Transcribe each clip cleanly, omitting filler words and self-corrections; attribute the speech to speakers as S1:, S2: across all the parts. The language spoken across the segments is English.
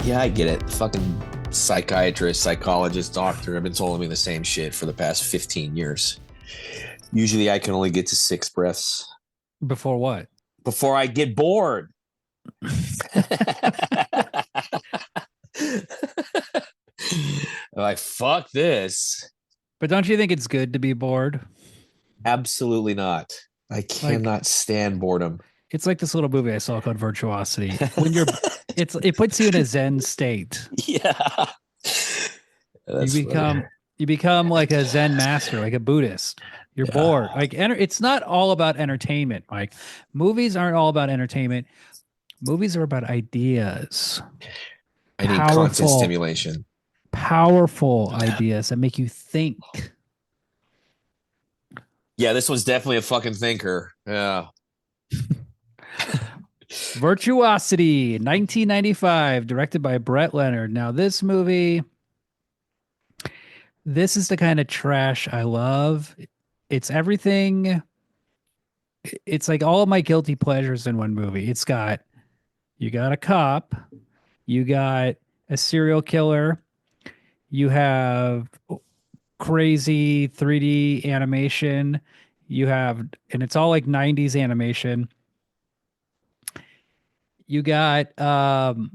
S1: Yeah, I get it. Fucking psychiatrist, psychologist, doctor have been telling me the same shit for the past 15 years. Usually I can only get to 6 breaths
S2: Before what?
S1: before I get bored. Like, fuck this.
S2: But don't you think it's good to be bored?
S1: Absolutely not. I
S2: Like
S1: cannot stand boredom.
S2: it's like this little movie I saw called Virtuosity. When you're it puts you in a Zen state.
S1: Yeah.
S2: You
S1: That's funny.
S2: become like a Zen master, like a Buddhist. You're bored.
S1: Yeah.
S2: Like it's not all about entertainment, Mike. Movies aren't all about entertainment. Movies are about ideas.
S1: I need constant
S2: Powerful,
S1: stimulation.
S2: powerful ideas that make you think.
S1: Yeah, this was definitely a fucking thinker. Yeah.
S2: Virtuosity, 1995, directed by Brett Leonard. Now, this is the kind of trash I love. It's everything. It's like all of my guilty pleasures in one movie. You got a cop, you got a serial killer, you have crazy 3D animation, and it's all like 90s animation. You got
S1: Extreme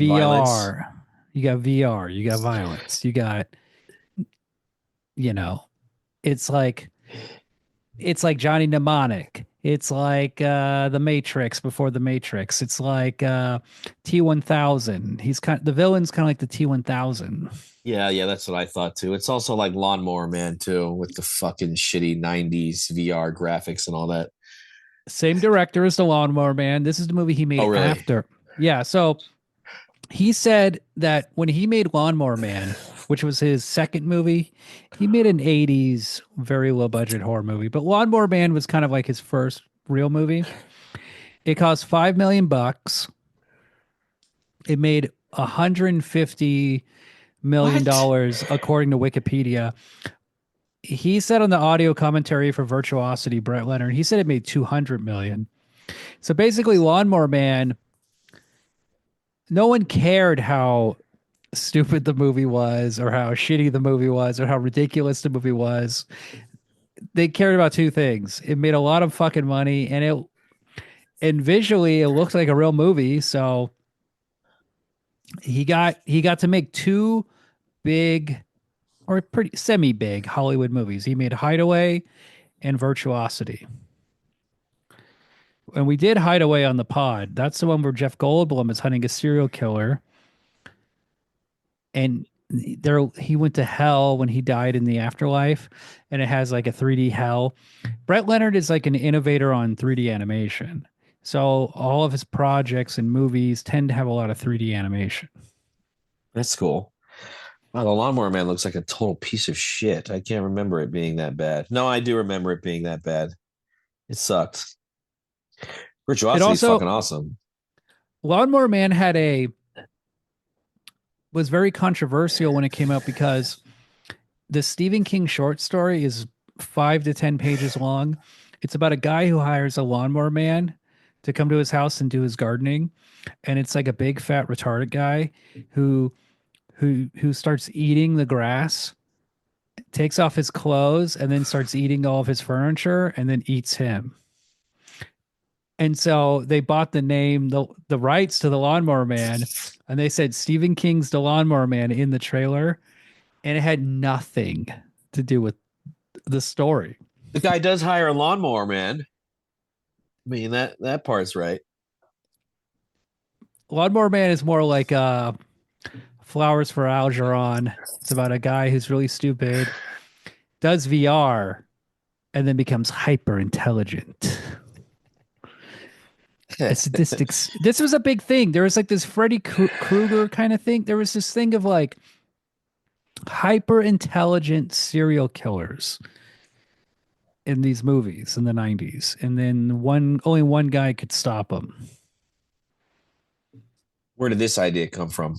S1: violence.
S2: VR. You got VR. You got violence. You got, you know, it's like Johnny Mnemonic. It's like the Matrix before the Matrix. It's like T1000. The villain's kind of like the T1000.
S1: Yeah, yeah, that's what I thought too. It's also like Lawnmower Man too, with the fucking shitty 90s VR graphics and all that.
S2: Same director as the Lawnmower Man. This is the movie he
S1: Oh,
S2: made
S1: really?
S2: after. Yeah, so he said that when he made Lawnmower Man, which was his second movie, he made an 80s very low budget horror movie. But Lawnmower Man was kind of like his first real movie. It cost 5 million bucks. It made 150 million
S1: What?
S2: dollars according to Wikipedia. He said on the audio commentary for Virtuosity, Brett Leonard, he said it made 200 million. So basically Lawnmower Man, no one cared how stupid the movie was or how shitty the movie was or how ridiculous the movie was. They cared about two things. It made a lot of fucking money and visually it looks like a real movie. So he got to make two big or pretty semi big Hollywood movies. He made Hideaway and Virtuosity. And we did Hideaway on the pod. That's the one where Jeff Goldblum is hunting a serial killer. And he went to hell when he died in the afterlife. And it has like a 3D hell. Brett Leonard is like an innovator on 3D animation. So all of his projects and movies tend to have a lot of 3D animation.
S1: That's cool. Wow, the Lawnmower Man looks like a total piece of shit. I can't remember it being that bad. No, I do remember it being that bad. It sucked.
S2: It
S1: Virtuosity is fucking
S2: also
S1: awesome.
S2: Lawnmower Man was very controversial when it came out because the Stephen King short story is 5 to 10 pages long. It's about a guy who hires a lawnmower man to come to his house and do his gardening, and it's like a big fat retarded guy who starts eating the grass, takes off his clothes, and then starts eating all of his furniture, and then eats him. And so they bought the rights to the Lawnmower Man, and they said Stephen King's The Lawnmower Man in the trailer, and it had nothing to do with the story.
S1: The guy does hire a lawnmower man. I mean that part's right.
S2: Lawnmower Man is more like Flowers for Algernon. It's about a guy who's really stupid, does VR, and then becomes hyper intelligent. Statistics. This was a big thing. There was like this Freddy Krueger kind of thing. There was this thing of like hyper intelligent serial killers in these movies in the 90s, and then only one guy could stop them.
S1: Where did this idea come from?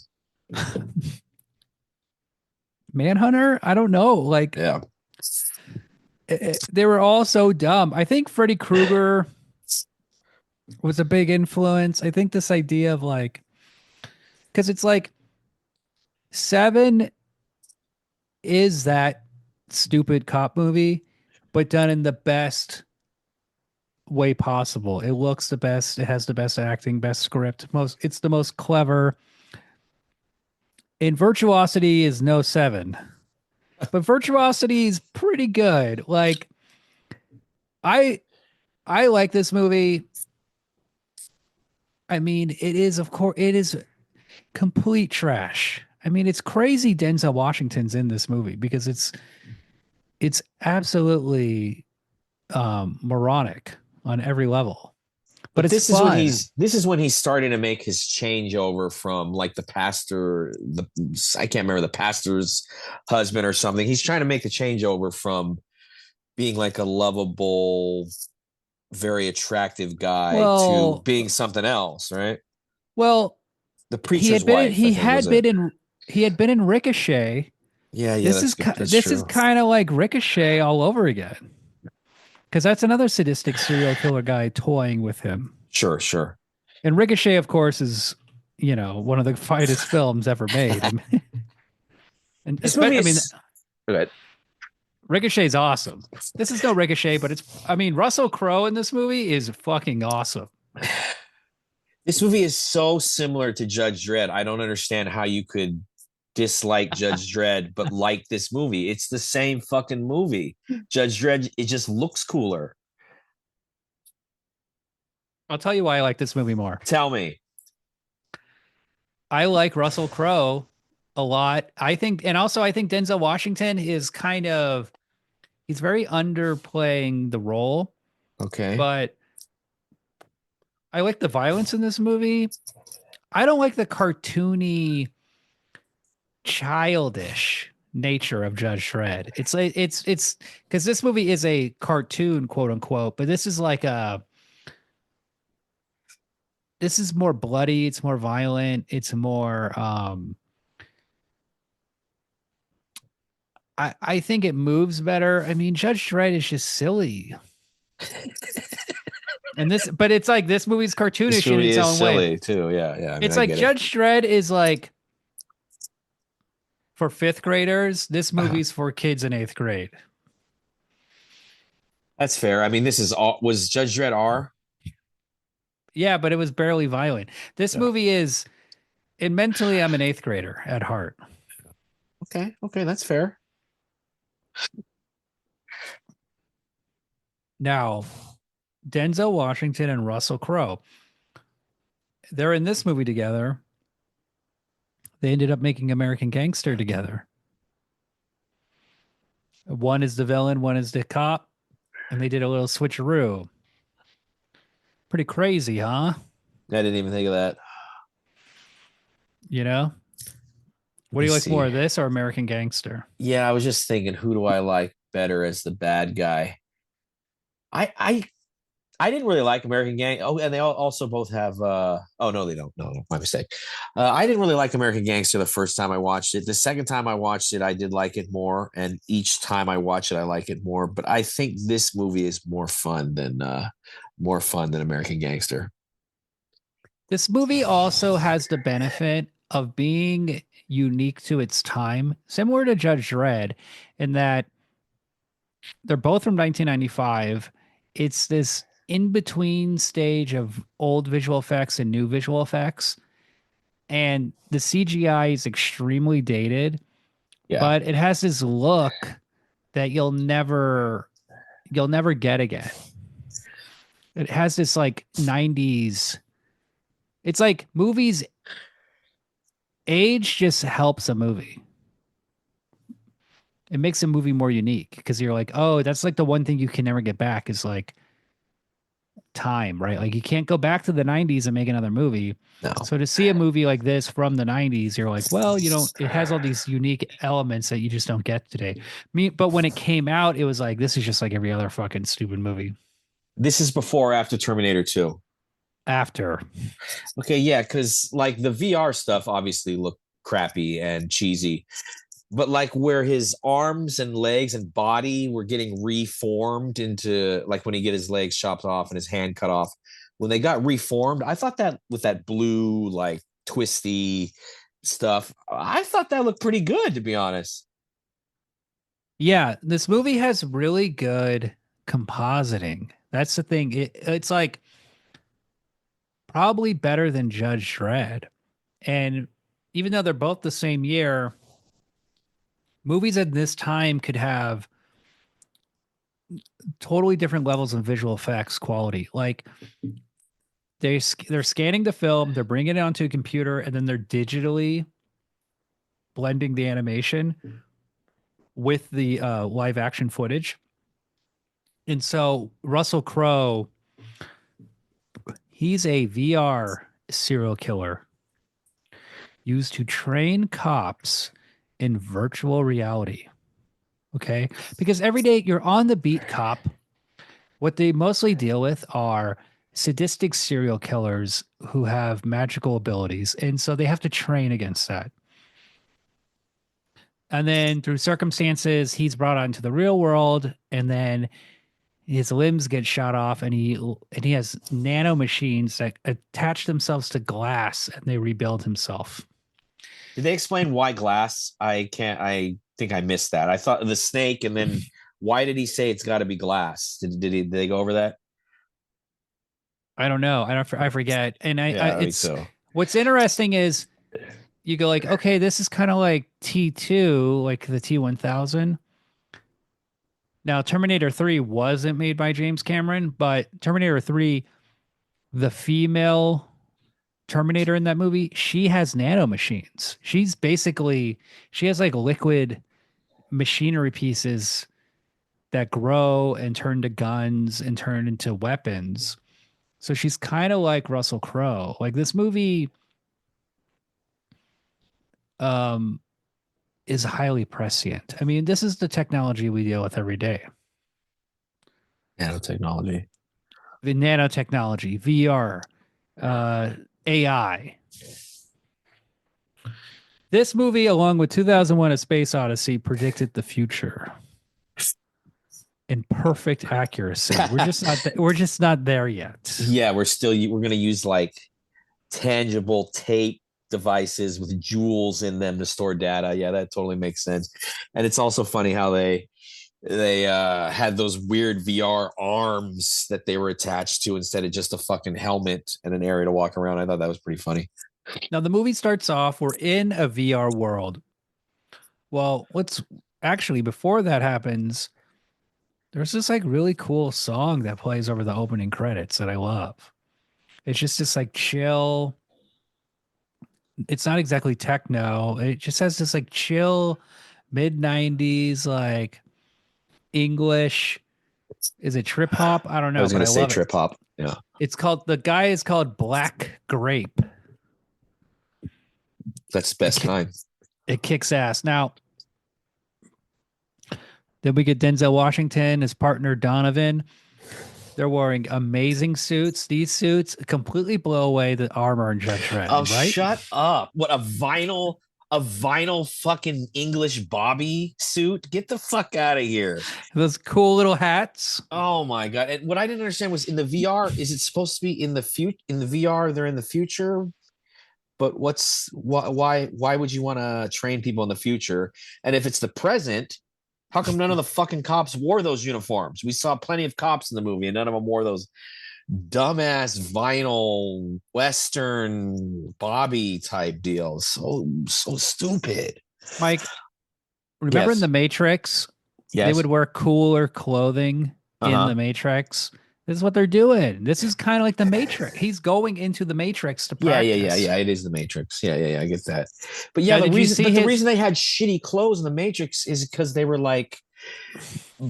S2: Manhunter? I don't know. Like,
S1: Yeah.
S2: they were all so dumb. I think Freddy Krueger was a big influence. I think this idea of like, because it's like Seven is that stupid cop movie, but done in the best way possible. It looks the best. It has the best acting, best script. Most. It's the most clever. And Virtuosity is no Seven, but Virtuosity is pretty good. Like I, I like this movie. I mean, it is of course it is complete trash. I mean, it's crazy Denzel Washington's in this movie because it's absolutely moronic on every level. But
S1: But
S2: it's fun.
S1: this is when he's starting to make his change over from like the pastor, the I can't remember the pastor's husband or something. He's trying to make the change over from being like a lovable, very attractive guy to
S2: Well,
S1: being something else, right?
S2: well,
S1: The preacher's wife, I
S2: he
S1: think, was
S2: had
S1: it?
S2: been in he had been in Ricochet.
S1: Yeah, yeah, that's good. That's
S2: This is
S1: true.
S2: kind of like Ricochet all over again. Because that's another sadistic serial killer guy toying with him.
S1: Sure, sure.
S2: And Ricochet, of course, is one of the finest films ever made. I mean, and
S1: This movie
S2: I mean,
S1: is good.
S2: Ricochet's awesome. This is no Ricochet, but I mean, Russell Crowe in this movie is fucking awesome.
S1: This movie is so similar to Judge Dredd. I don't understand how you could dislike Judge Dredd but like this movie. It's the same fucking movie. Judge Dredd, it just looks cooler.
S2: I'll tell you why I like this movie more.
S1: Tell me.
S2: I like Russell Crowe a lot. And also I think Denzel Washington is he's very underplaying the role,
S1: Okay.
S2: but I like the violence in this movie. I don't like the cartoony, childish nature of Judge Dredd. It's like it's because this movie is a cartoon, quote unquote, but this is more bloody, it's more violent, it's more I think it moves better. I mean, Judge Dredd is just silly. But it's like this movie's
S1: This
S2: cartoonish in
S1: movie
S2: its
S1: is
S2: own way.
S1: silly too. Yeah, yeah. I mean,
S2: It's
S1: I
S2: like
S1: get it.
S2: Judge Dredd is like for fifth graders. This movie's for kids in eighth grade.
S1: That's fair. I mean, this is all was Judge Dredd R?
S2: Yeah, but it was barely violent. This
S1: Yeah.
S2: movie is, and mentally, I'm an eighth grader at heart.
S1: Okay, okay, that's fair.
S2: Now, Denzel Washington and Russell Crowe, they're in this movie together. They ended up making American Gangster together. One is the villain, one is the cop, and they did a little switcheroo. Pretty crazy, huh?
S1: I didn't even think of that.
S2: You know?
S1: Let
S2: What do
S1: me
S2: you like more
S1: see.
S2: of this or American Gangster?
S1: Yeah, I was just thinking, who do I like better as the bad guy? I I didn't really like American Gang. Oh, and they all also both have. Oh no, they don't. No, no, my mistake. I didn't really like American Gangster the first time I watched it. The second time I watched it, I did like it more, and each time I watch it, I like it more. But I think this movie is more fun than American Gangster.
S2: This movie also has the benefit of being unique to its time, similar to Judge Dredd, in that they're both from 1995. It's this in between stage of old visual effects and new visual effects. And the CGI is extremely dated,
S1: Yeah,
S2: but it has this look that you'll never get again. It has this like 90s. It's like movies age just helps a movie. It makes a movie more unique because you're like, oh, that's like the one thing you can never get back is like time, right? Like you can't go back to the 90s and make another movie.
S1: no.
S2: So to see a movie like this from the 90s, you're like, well, it has all these unique elements that you just don't get today. But when it came out, it was like, this is just like every other fucking stupid movie.
S1: This is before or after Terminator 2.
S2: After.
S1: Okay, yeah, because like the VR stuff obviously looked crappy and cheesy, but like where his arms and legs and body were getting reformed into like when he get his legs chopped off and his hand cut off, when they got reformed, I thought that with that blue like twisty stuff. I thought that looked pretty good, to be honest.
S2: Yeah, this movie has really good compositing. That's the thing. It's like probably better than Judge Dredd. And even though they're both the same year, movies at this time could have totally different levels of visual effects quality. Like they're scanning the film, they're bringing it onto a computer, and then they're digitally blending the animation with the live action footage. And so Russell Crowe, he's a VR serial killer used to train cops in virtual reality. Okay. Because every day you're on the beat cop. What they mostly deal with are sadistic serial killers who have magical abilities. And so they have to train against that. And then through circumstances, he's brought out into the real world. And then his limbs get shot off, and he has nano machines that attach themselves to glass, and they rebuild himself.
S1: Did they explain why glass? I can't. I think I missed that. I thought the snake, and then why did he say it's got to be glass? Did they go over that?
S2: I don't know. I forget. And
S1: Yeah, me
S2: it's
S1: too.
S2: what's interesting is you go like, okay, this is kind of like T2, like the T1000. Now, Terminator 3 wasn't made by James Cameron, but Terminator 3, the female Terminator in that movie, she has nano machines. She has like liquid machinery pieces that grow and turn to guns and turn into weapons. So she's kind of like Russell Crowe. Like this movie um is highly prescient. I mean, this is the technology we deal with every day.
S1: Nanotechnology.
S2: The nanotechnology, VR, uh, AI. This movie, along with 2001: A Space Odyssey, predicted the future in perfect accuracy. We're just not there yet.
S1: Yeah, we're gonna use like tangible tape devices with jewels in them to store data. Yeah, that totally makes sense. And it's also funny how they had those weird VR arms that they were attached to instead of just a fucking helmet and an area to walk around. I thought that was pretty funny.
S2: Now the movie starts off. We're in a VR world. Well, what's actually before that happens? There's this like really cool song that plays over the opening credits that I love. It's just this like chill. It's not exactly techno. It just has this like chill mid 90s like English. Is it trip hop? I don't
S1: I
S2: know,
S1: was
S2: but
S1: gonna
S2: I
S1: say
S2: love it.
S1: trip hop. Yeah,
S2: The guy is called Black Grape.
S1: that's the best kind.
S2: It kicks ass. Now, then we get Denzel Washington, his partner Donovan. They're wearing amazing suits. These suits completely blow away the armor in Judge
S1: Oh,
S2: Dredd, right?
S1: shut up! What a vinyl fucking English Bobby suit. Get the fuck out of here.
S2: Those cool little hats.
S1: Oh my god! And what I didn't understand was in the VR. Is it supposed to be in the future? In the VR, they're in the future. But why would you want to train people in the future? And if it's the present, how come none of the fucking cops wore those uniforms? We saw plenty of cops in the movie, and none of them wore those dumbass vinyl Western Bobby type deals. So stupid.
S2: Mike, remember in
S1: Yes.
S2: the Matrix, they
S1: Yes.
S2: would wear cooler clothing in
S1: Uh-huh.
S2: the Matrix. This is what they're doing. This is kind of like the Matrix. He's going into the Matrix to practice.
S1: Yeah. It is the Matrix. Yeah. I get that. But yeah,
S2: Now, did you see
S1: the
S2: his?
S1: reason they had shitty clothes in the Matrix is because they were like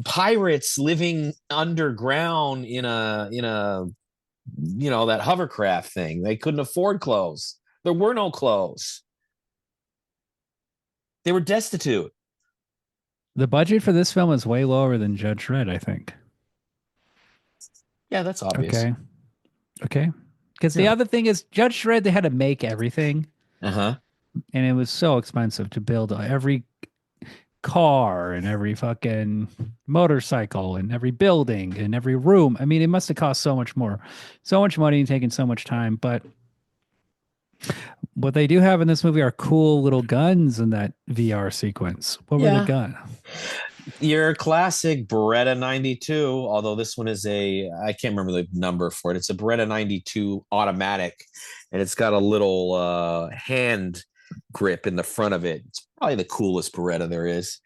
S1: pirates living underground in a that hovercraft thing. They couldn't afford clothes. There were no clothes. They were destitute.
S2: The budget for this film is way lower than Judge Dredd, I think.
S1: Yeah, that's obvious.
S2: Okay. Okay. Because the
S1: Yeah.
S2: other thing is, Judge Dredd, they had to make everything,
S1: Uh-huh.
S2: and it was so expensive to build every car and every fucking motorcycle and every building and every room. I mean, it must have cost so much more, so much money and taken so much time. But What they do have in this movie are cool little guns in that VR sequence. What were the
S1: Yeah.
S2: gun?
S1: Your classic Beretta 92, although this one is I can't remember the number for it. It's a Beretta 92 automatic, and it's got a little hand grip in the front of it. It's probably the coolest Beretta there is.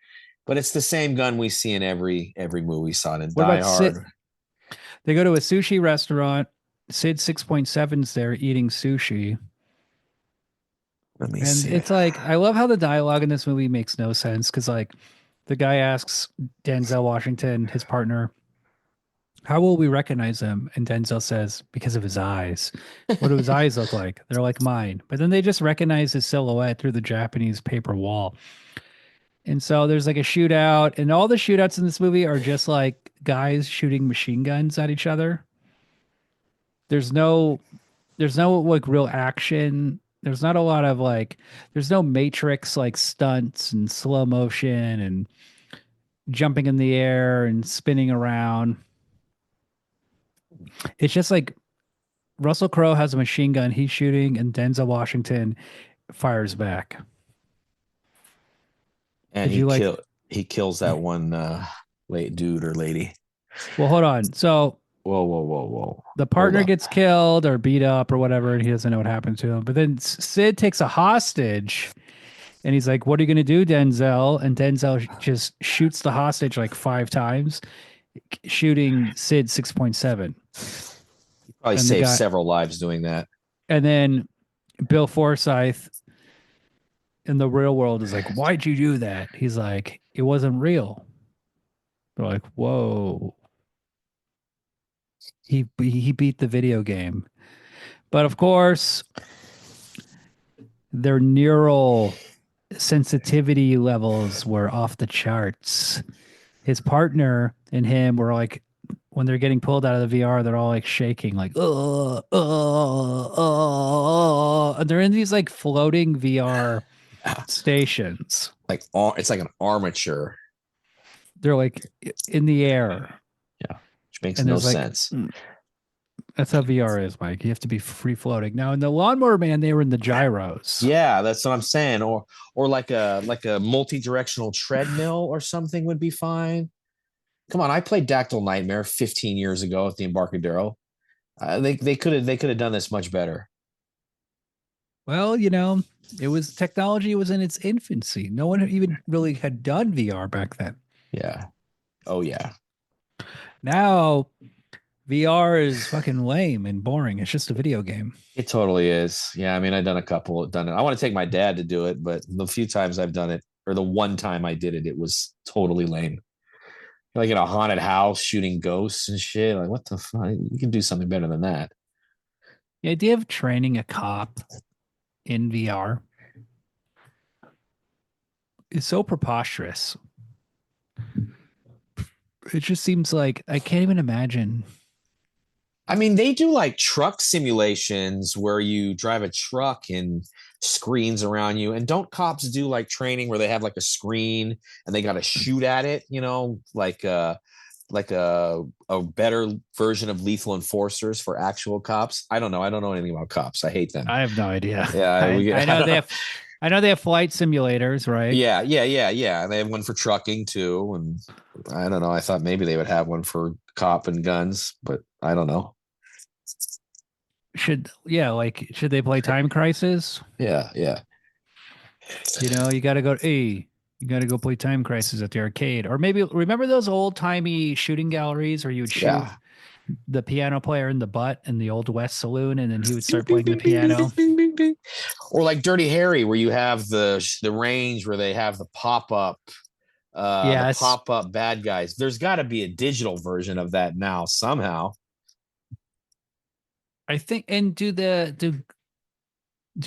S1: But it's the same gun we see in every movie. Saw it in
S2: What
S1: Die
S2: about Sid?
S1: Hard.
S2: They go to a sushi restaurant. Sid 6.7's there eating sushi.
S1: Let me
S2: And
S1: see.
S2: it's like, I love how the dialogue in this movie makes no sense because, like, the guy asks Denzel Washington, his partner, how will we recognize him? And Denzel says, because of his eyes. What do his eyes look like? They're like mine. But then they just recognize his silhouette through the Japanese paper wall. And so there's like a shootout, and all the shootouts in this movie are just like guys shooting machine guns at each other. There's no there's no like real action. There's not a lot of like there's no matrix like stunts and slow motion and jumping in the air and spinning around. It's just like Russell Crowe has a machine gun he's shooting and Denzel Washington fires back.
S1: And
S2: Did you like
S1: he kills that one late dude or lady.
S2: well hold on. So
S1: Whoa, whoa, whoa, whoa.
S2: the
S1: Hold
S2: partner
S1: up.
S2: gets killed or beat up or whatever, and he doesn't know what happened to him. But then Sid takes a hostage, and he's like, "What are you going to do, Denzel?" And Denzel just shoots the hostage like 5 times, shooting Sid 6.7.
S1: Probably
S2: And the
S1: saved
S2: guy,
S1: several lives doing that.
S2: and then Bill Forsyth in the real world is like, "Why'd you do that?" He's like, "It wasn't real." They're like, "Whoa." He beat the video game. But of course, their neural sensitivity levels were off the charts. His partner and him were like, when they're getting pulled out of the VR, they're all like shaking, like, and they're in these like floating VR
S1: Yeah.
S2: stations.
S1: Like it's like an armature.
S2: They're like in the air.
S1: Yeah. Which makes
S2: And
S1: no
S2: there's like,
S1: sense.
S2: that's how VR is, Mike. You have to be free floating. Now, in the Lawnmower Man, they were in the gyros.
S1: Yeah, that's what I'm saying. Or like a multi-directional treadmill or something would be fine. Come on, I played Dactyl Nightmare 15 years ago at the Embarcadero. They could have done this much better.
S2: Well, it was technology was in its infancy. No one even really had done VR back then.
S1: Yeah. Oh yeah.
S2: Now VR is fucking lame and boring. It's just a video game.
S1: It totally is. Yeah, I mean, I've done a couple, done it. I want to take my dad to do it, but the few times I've done it, or the one time I did it, it was totally lame. Like in a haunted house shooting ghosts and shit. Like, what the fuck? You can do something better than that.
S2: The idea of training a cop in VR is so preposterous. It just seems like I can't even imagine.
S1: I mean, they do like truck simulations where you drive a truck and screens around you. And don't cops do like training where they have like a screen and they got to shoot at it, like a better version of Lethal Enforcers for actual cops. I don't know. I don't know anything about cops. I hate them.
S2: I have no idea.
S1: Yeah,
S2: I,
S1: we
S2: I
S1: get. I
S2: know they
S1: don't,
S2: have I know they have flight simulators, right?
S1: yeah. And they have one for trucking too. And I don't know. I thought maybe they would have one for cop and guns, but I don't know.
S2: Should they play Time Crisis?
S1: Yeah.
S2: You got to go. Hey, you got to go play Time Crisis at the arcade, or maybe remember those old timey shooting galleries where you would shoot
S1: Yeah.
S2: the piano player in the butt in the old West Saloon, and then he would
S1: Ding,
S2: start
S1: ding,
S2: playing the
S1: ding, ding, ding,
S2: piano.
S1: ding, ding, ding, ding. Or like Dirty Harry, where you have the range where they have the
S2: Yes,
S1: pop up bad guys. There's got to be a digital version of that now somehow.
S2: I think. And do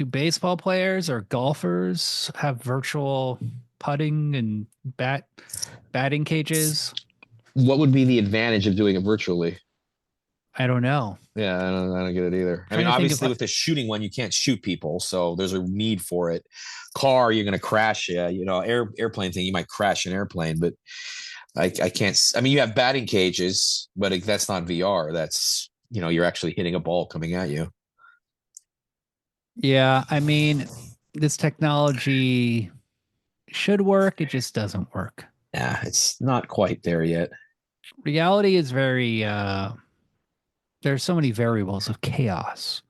S2: baseball players or golfers have virtual putting and batting cages?
S1: What would be the advantage of doing it virtually?
S2: I don't know.
S1: Yeah, I don't get it either. I mean,
S2: Trying to think
S1: obviously,
S2: of
S1: with the shooting one, you can't shoot people, so there's a need for it. Car, you're going to crash. Yeah, airplane thing, you might crash an airplane, but I can't. I mean, you have batting cages, but that's not VR. That's you're actually hitting a ball coming at you.
S2: Yeah, I mean, this technology should work. It just doesn't work.
S1: Yeah, it's not quite there yet.
S2: Reality is very there's so many variables of chaos.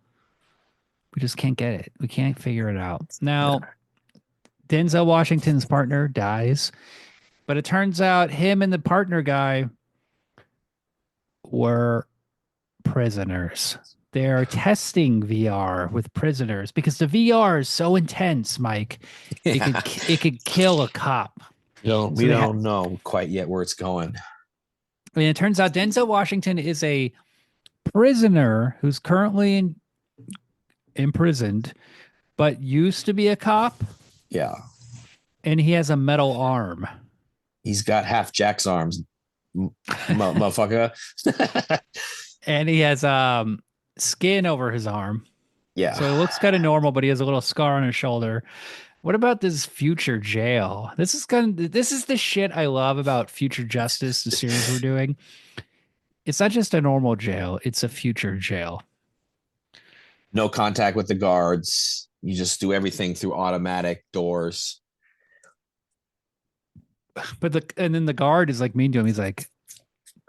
S2: We just can't get it. We can't figure it out. Now, Denzel Washington's partner dies, but it turns out him and the partner guy were prisoners. They're testing VR with prisoners because the VR is so intense, Mike.
S1: Yeah,
S2: It could kill a cop.
S1: we don't know quite yet where it's going.
S2: I mean, it turns out Denzel Washington is a prisoner who's currently imprisoned, but used to be a cop,
S1: Yeah,
S2: and he has a metal arm.
S1: he's got half Jack's arms, motherfucker.
S2: And he has skin over his arm.
S1: Yeah.
S2: So it looks kind of normal, but he has a little scar on his shoulder. What about this future jail? This is the shit I love about Future Justice, the series we're doing. It's not just a normal jail, it's a future jail.
S1: No contact with the guards. You just do everything through automatic doors.
S2: And then the guard is like mean to him. He's like,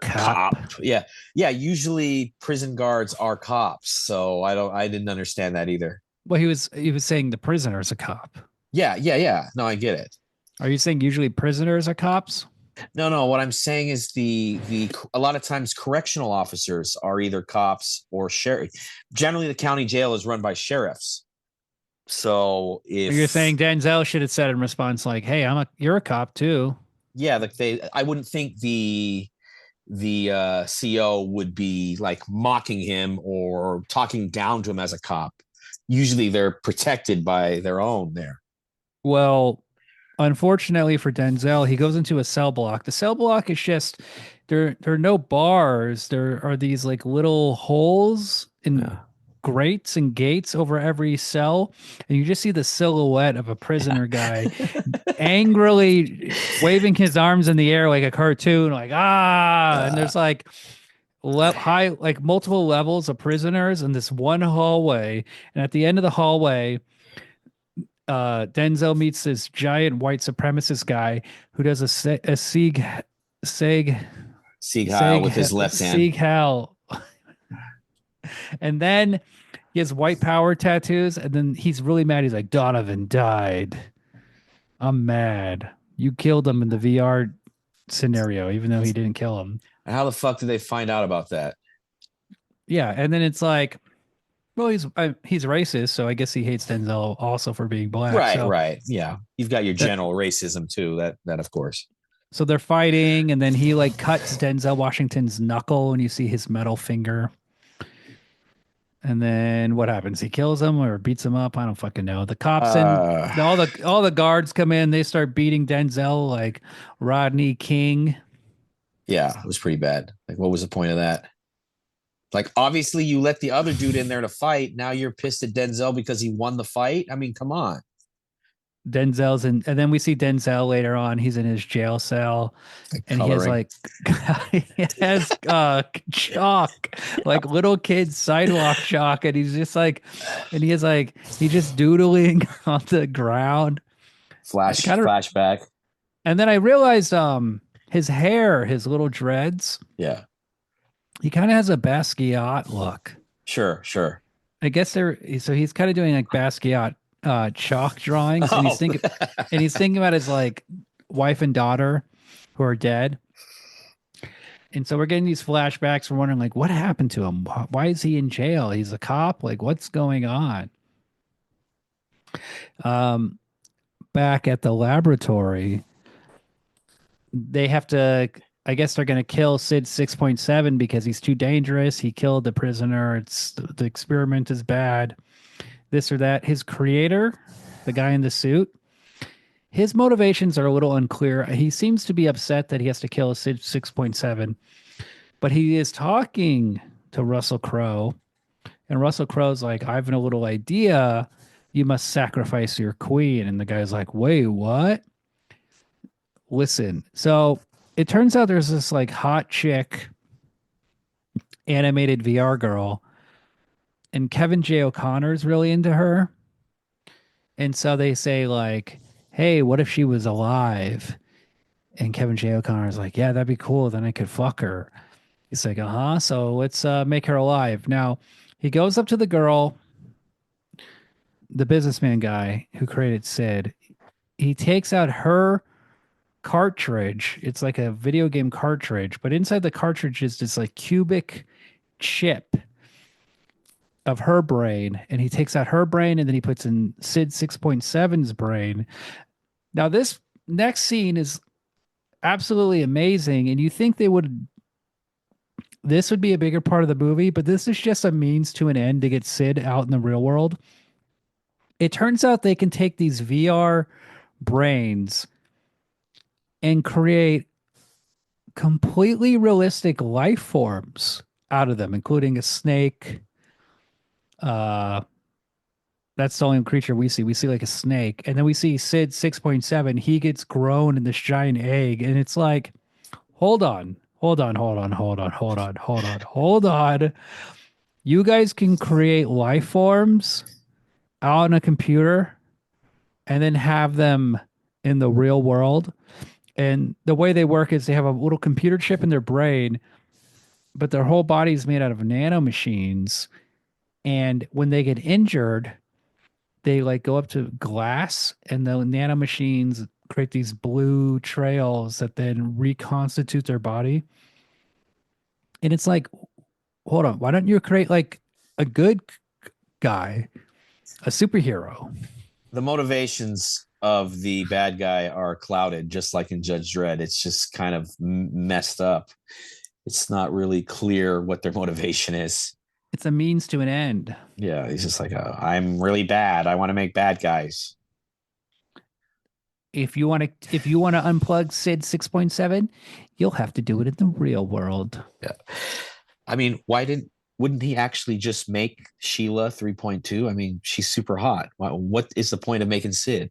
S2: cop.
S1: Yeah. Yeah. Usually prison guards are cops. So I didn't understand that either.
S2: Well, he was saying the prisoner is a cop.
S1: Yeah. Yeah. Yeah. No, I get it.
S2: Are you saying usually prisoners are cops?
S1: No, no. What I'm saying is a lot of times correctional officers are either cops or sheriff. Generally, the county jail is run by sheriffs. So if
S2: You're saying Denzel should have said in response, like, "Hey, you're a cop too."
S1: yeah, like I wouldn't think the CO would be like mocking him or talking down to him as a cop. Usually, they're protected by their own there.
S2: Well, unfortunately for Denzel, he goes into a cell block. The cell block is just there are no bars. There are these like little holes in
S1: Yeah.
S2: grates and gates over every cell, and you just see the silhouette of a
S1: Yeah.
S2: prisoner guy angrily waving his arms in the air like a cartoon, like ah. And
S1: Uh,
S2: there's like high, like multiple levels of prisoners in this one hallway, and at the end of the hallway Denzel meets this giant white supremacist guy who does a Sieg
S1: Sieg Heil
S2: Sieg
S1: with his left hand.
S2: Sieg Heil, and then he has white power tattoos, and then he's really mad. He's like, Donovan died. I'm mad. You killed him in the VR scenario, even though he didn't kill him.
S1: And how the fuck did they find out about that?
S2: Yeah, and then it's like, well, he's racist, so I guess he hates Denzel also for being black.
S1: Right,
S2: So
S1: right. Yeah. You've got your
S2: that
S1: general racism too. That of course.
S2: so they're fighting, and then he like cuts Denzel Washington's knuckle, and you see his metal finger. And then what happens? He kills him or beats him up. I don't fucking know. The cops and
S1: Uh
S2: all the guards come in. They start beating Denzel like Rodney King.
S1: yeah, it was pretty bad. Like what was the point of that? Like obviously you let the other dude in there to fight. Now you're pissed at Denzel because he won the fight. I mean, come on.
S2: Denzel's in, and then we see Denzel later on. He's in his jail cell,
S1: Like
S2: and he has
S1: coloring.
S2: like he has chalk, like little kids sidewalk chalk, and he's just like, and he has like he's just doodling on the ground. It kind of,
S1: Flashback.
S2: and then I realized his hair, his little dreads,
S1: Yeah.
S2: he kind of has a Basquiat look.
S1: Sure, sure.
S2: I guess so he's kind of doing like Basquiat chalk drawings, and
S1: Oh.
S2: he's thinking about his like wife and daughter who are dead. And so we're getting these flashbacks. We're wondering like what happened to him? Why is he in jail? He's a cop. Like what's going on? Um, back at the laboratory, they have to. I guess they're going to kill Sid 6.7 because he's too dangerous. He killed the prisoner. It's the experiment is bad. This or that. His creator, the guy in the suit, his motivations are a little unclear. He seems to be upset that he has to kill Sid 6.7, but he is talking to Russell Crowe, and Russell Crowe's like, I have a little idea. You must sacrifice your queen. And the guy's like, wait, what? Listen. So it turns out there's this like hot chick animated VR girl, and Kevin J. O'Connor's really into her. And so they say like, "Hey, what if she was alive?" And Kevin J. O'Connor's like, "Yeah, that'd be cool. Then I could fuck her." He's like, "Uh-huh. So let's make her alive." Now, he goes up to the girl, the businessman guy who created Sid. He takes out her cartridge. It's like a video game cartridge, but inside the cartridge is this like cubic chip of her brain, and he takes out her brain and then he puts in Sid 6.7's brain. Now this next scene is absolutely amazing, and you think they would this would be a bigger part of the movie, but this is just a means to an end to get Sid out in the real world. It turns out they can take these VR brains and create completely realistic life forms out of them, including a snake. Uh, that's the only creature we see. We see like a snake, and then we see Sid 6.7. He gets grown in this giant egg, and it's like, hold on, hold on, hold on, hold on, hold on, hold on, hold on. You guys can create life forms on a computer and then have them in the real world. And the way they work is they have a little computer chip in their brain, but their whole body is made out of nanomachines. And when they get injured, they like go up to glass and the nanomachines create these blue trails that then reconstitute their body. And it's like, hold on, why don't you create like a good guy, a superhero?
S1: The motivations of the bad guy are clouded, just like in Judge Dredd. It's just kind of messed up. It's not really clear what their motivation is.
S2: It's a means to an end.
S1: Yeah, he's just like, I'm really bad. I want to make bad guys.
S2: If you want to unplug Sid 6.7, you'll have to do it in the real world.
S1: Yeah. I mean, wouldn't he actually just make Sheila 3.2? I mean, she's super hot. What is the point of making Sid?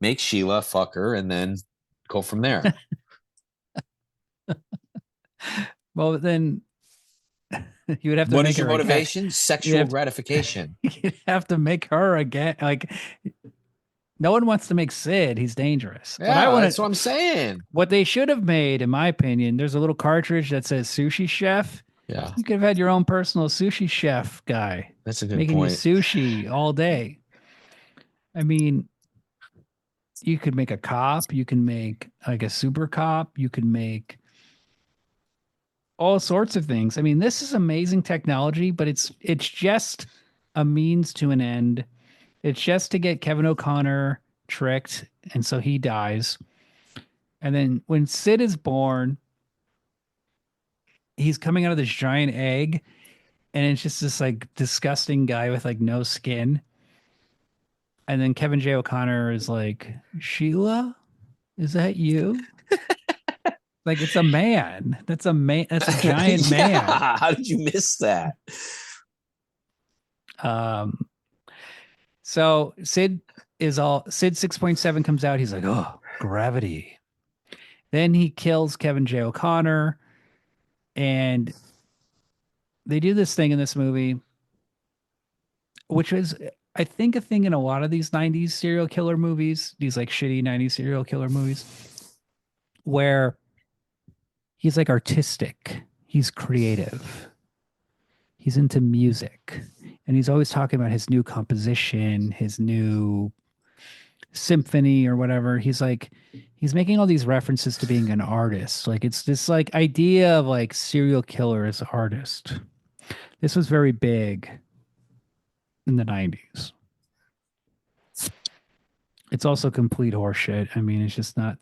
S1: Make Sheila, fuck her, and then go from there.
S2: Well, then you would have to
S1: What
S2: make
S1: is your
S2: her again.
S1: motivation?
S2: You'd
S1: Sexual
S2: have to,
S1: gratification.
S2: you'd have to make her again. Like no one wants to make Sid. He's dangerous. What I
S1: Yeah,
S2: want
S1: that's what
S2: to,
S1: I'm saying.
S2: what they should have made, in my opinion, there's a little cartridge that says sushi chef.
S1: Yeah,
S2: You could have had your own personal sushi chef guy
S1: that's a good
S2: making you
S1: point.
S2: sushi all day. I mean, you could make a cop. You can make like a super cop. You could make all sorts of things. I mean, this is amazing technology, but it's just a means to an end. It's just to get Kevin O'Connor tricked, and so he dies. And then when Sid is born, he's coming out of this giant egg, and it's just this like disgusting guy with like no skin. And then Kevin J. O'Connor is like, Sheila, is that you? Like it's a man. That's a man. That's a giant man.
S1: Yeah, how did you miss that?
S2: Um, so Sid 6.7 comes out. He's like, oh, gravity. Then he kills Kevin J. O'Connor, and they do this thing in this movie, which is, I think, a thing in a lot of these 90s serial killer movies, these like shitty 90s serial killer movies, where he's like artistic, he's creative, he's into music, and he's always talking about his new composition, his new symphony or whatever. He's making all these references to being an artist. Like it's this like idea of like serial killer as artist. This was very big in the 90s. It's also complete horseshit. I mean, it's just not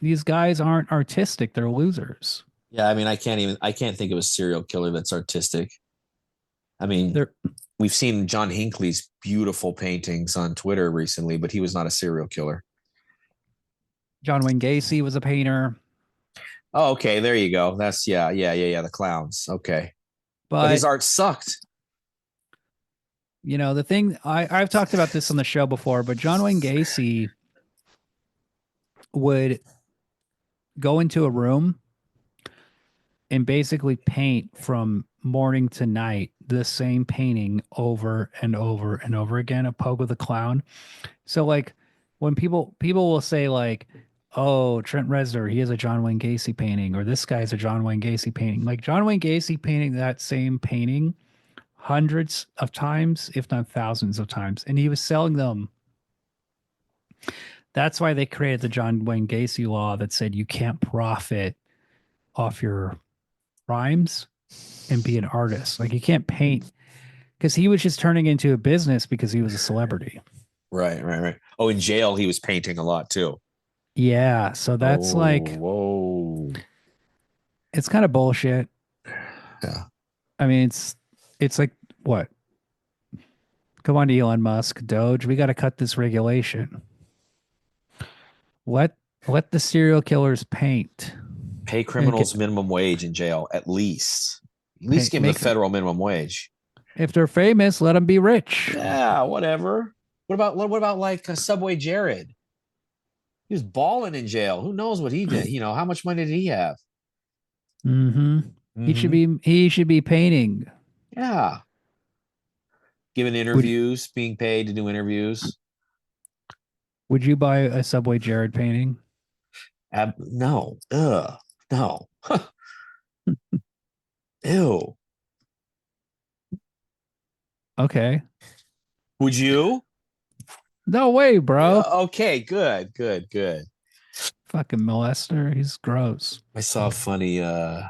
S2: these guys aren't artistic, they're losers.
S1: Yeah, I mean, I can't think of a serial killer that's artistic. I mean,
S2: They're
S1: we've seen John Hinckley's beautiful paintings on Twitter recently, but he was not a serial killer.
S2: John Wayne Gacy was a painter,
S1: Oh, okay, there you go. That's yeah. The clowns. Okay, but his
S2: but
S1: art sucked.
S2: the thing I've talked about this on the show before, but John Wayne Gacy would go into a room and basically paint from morning to night the same painting over and over and over again of Pogo the Clown. So like when people will say like, "Oh, Trent Reznor, he has a John Wayne Gacy painting," or "This guy's a John Wayne Gacy painting." Like John Wayne Gacy painting that same painting hundreds of times, if not thousands of times, and he was selling them. That's why they created the John Wayne Gacy law that said you can't profit off your rhymes and be an artist. Like you can't paint because he was just turning into a business because he was a celebrity.
S1: Right, right, right. Oh, in jail, he was painting a lot too.
S2: Yeah, so that's
S1: Oh,
S2: like
S1: whoa.
S2: it's kind of bullshit.
S1: Yeah.
S2: I mean, it's like what? Come on, Elon Musk, Doge, we got to cut this regulation. Let let the serial killers paint
S1: Pay
S2: and get
S1: criminals minimum wage in jail, at least. At least
S2: pay,
S1: give them the
S2: make them
S1: federal minimum wage.
S2: if they're famous, let them be rich.
S1: Yeah, whatever. What about like Subway Jared? He was balling in jail. Who knows what he did? How much money did he have?
S2: Hmm.
S1: Mm-hmm.
S2: He should be painting.
S1: Yeah. Giving
S2: Would
S1: interviews, being paid to do interviews.
S2: would you buy a Subway Jared painting?
S1: No. Ugh. No. Ew.
S2: Okay.
S1: Would you?
S2: No way, bro.
S1: Okay, good, good, good.
S2: Fucking molester. He's gross.
S1: I saw a funny what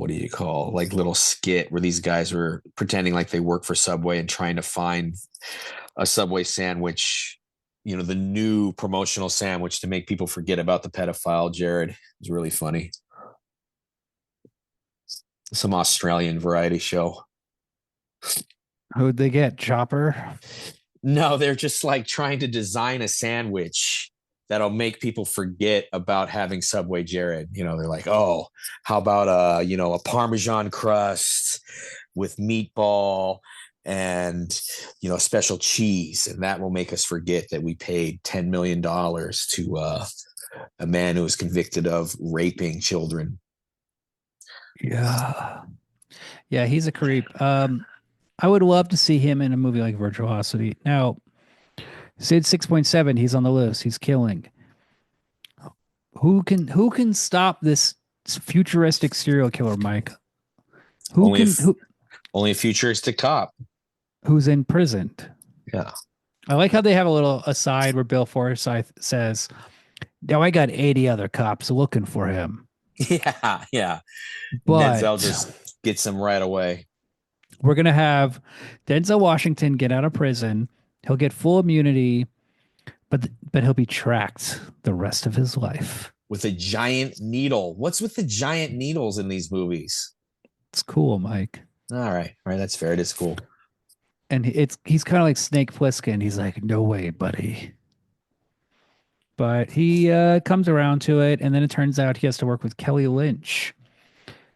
S1: do you call like little skit where these guys were pretending like they work for Subway and trying to find a Subway sandwich, the new promotional sandwich to make people forget about the pedophile Jared. It was really funny. Some Australian variety show.
S2: Who'd they get? Chopper?
S1: No, they're just like trying to design a sandwich that'll make people forget about having Subway Jared. They're like, oh, how about a Parmesan crust with meatball and special cheese, and that will make us forget that we paid $10 million to a man who was convicted of raping children.
S2: Yeah. Yeah, he's a creep. I would love to see him in a movie like Virtuosity. Now, Sid 6.7, he's on the list. He's killing. Who can stop this futuristic serial killer, Mike? Who
S1: Only
S2: can
S1: if
S2: who
S1: only a futuristic cop.
S2: who's imprisoned?
S1: Yeah.
S2: I like how they have a little aside where Bill Forsyth says, "Now I got 80 other cops looking for him."
S1: Yeah, yeah. Denzel
S2: But
S1: just gets him right away
S2: we're gonna have Denzel Washington get out of prison. He'll get full immunity, but he'll be tracked the rest of his life.
S1: with a giant needle. What's with the giant needles in these movies?
S2: It's cool, Mike.
S1: All right, that's fair. It is cool.
S2: And he's kind of like Snake Plissken. He's like, "No way, buddy." But he comes around to it, and then it turns out he has to work with Kelly Lynch.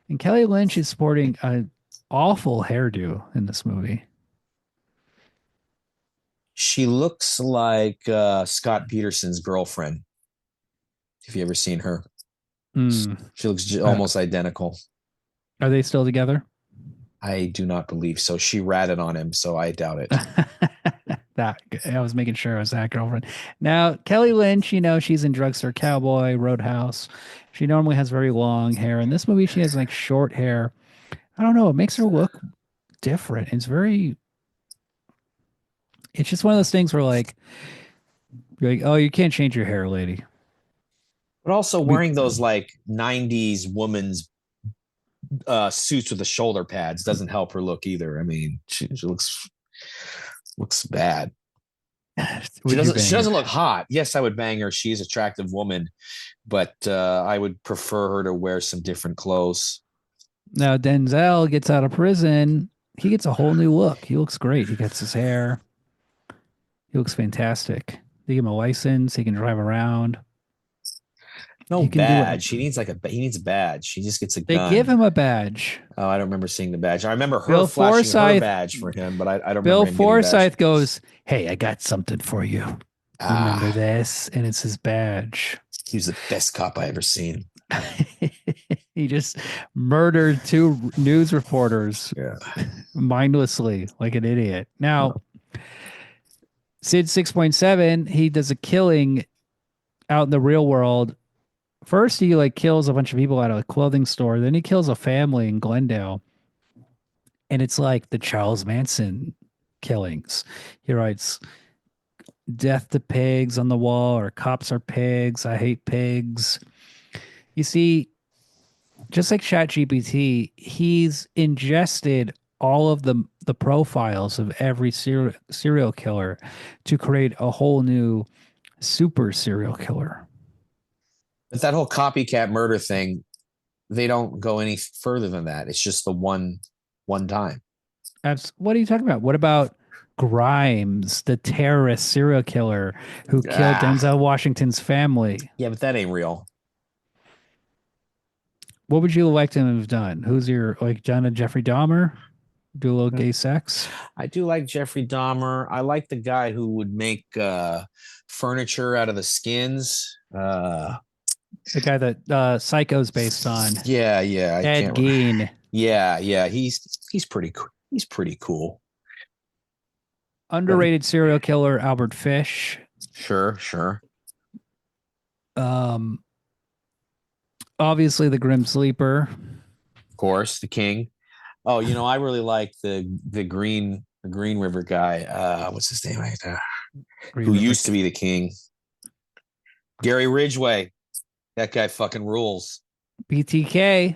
S2: And Kelly Lynch is sporting an awful hairdo in this movie.
S1: She looks like Scott Peterson's girlfriend. Have you ever seen her?
S2: Mm.
S1: She looks
S2: Uh,
S1: almost identical.
S2: are they still together?
S1: I do not believe so. She ratted on him, so I doubt it.
S2: That I was making sure it was that girlfriend. Now, Kelly Lynch, she's in Drugstore Cowboy, Roadhouse. She normally has very long hair. In this movie, she has like short hair. I don't know. It makes her look different. It's just one of those things where like, you're like, oh, you can't change your hair, lady.
S1: But also
S2: We,
S1: wearing those like 90s woman's suits with the shoulder pads doesn't help her look either. I mean, she looks bad. She
S2: would you
S1: doesn't she
S2: bang her?
S1: doesn't look hot. Yes, I would bang her. She's an attractive woman, but I would prefer her to wear some different clothes.
S2: Now, Denzel gets out of prison. He gets a whole new look. He looks great. He gets his hair. He looks fantastic. They give him a license. He can drive around.
S1: No
S2: He can do it.
S1: badge. He needs a badge. She just gets a
S2: They give
S1: gun.
S2: him a badge.
S1: Oh, I don't remember seeing the badge. I remember her
S2: Bill
S1: flashing her
S2: Forsyth.
S1: badge for him, but I don't remember
S2: Bill
S1: him getting a badge.
S2: Forsyth goes, "Hey, I got something for you. Remember
S1: Ah,
S2: this?" And it's his badge.
S1: he was the best cop I ever seen.
S2: He just murdered two news reporters
S1: Yeah.
S2: mindlessly like an idiot. Now, Sid 6.7, he does a killing out in the real world. First, he like kills a bunch of people at a clothing store. Then he kills a family in Glendale. And it's like the Charles Manson killings. He writes death to pigs on the wall, or cops are pigs. I hate pigs. You see, just like ChatGPT, he's ingested all of the profiles of every serial killer to create a whole new super serial killer.
S1: But that whole copycat murder thing, they don't go any further than that. It's just the one time.
S2: What are you talking about? What about Grimes, the terrorist serial killer who killed
S1: Ah,
S2: Denzel Washington's family?
S1: yeah, but that ain't real.
S2: What would you like to have done? Who's your like John and Jeffrey Dahmer? Do a little gay sex?
S1: I do like Jeffrey Dahmer. I like the guy who would make furniture out of the skins.
S2: The guy that Psycho's based on,
S1: Yeah, I
S2: Ed
S1: can't remember.
S2: Gein.
S1: Yeah, he's pretty cool. He's pretty cool. But
S2: Underrated serial killer Albert Fish.
S1: sure.
S2: Um, Obviously the Grim Sleeper.
S1: Of course, the king. Oh, I really like the Green River guy. What's his name?
S2: Green
S1: Who
S2: River
S1: used to be the king? Gary Ridgway. That guy fucking rules.
S2: BTK.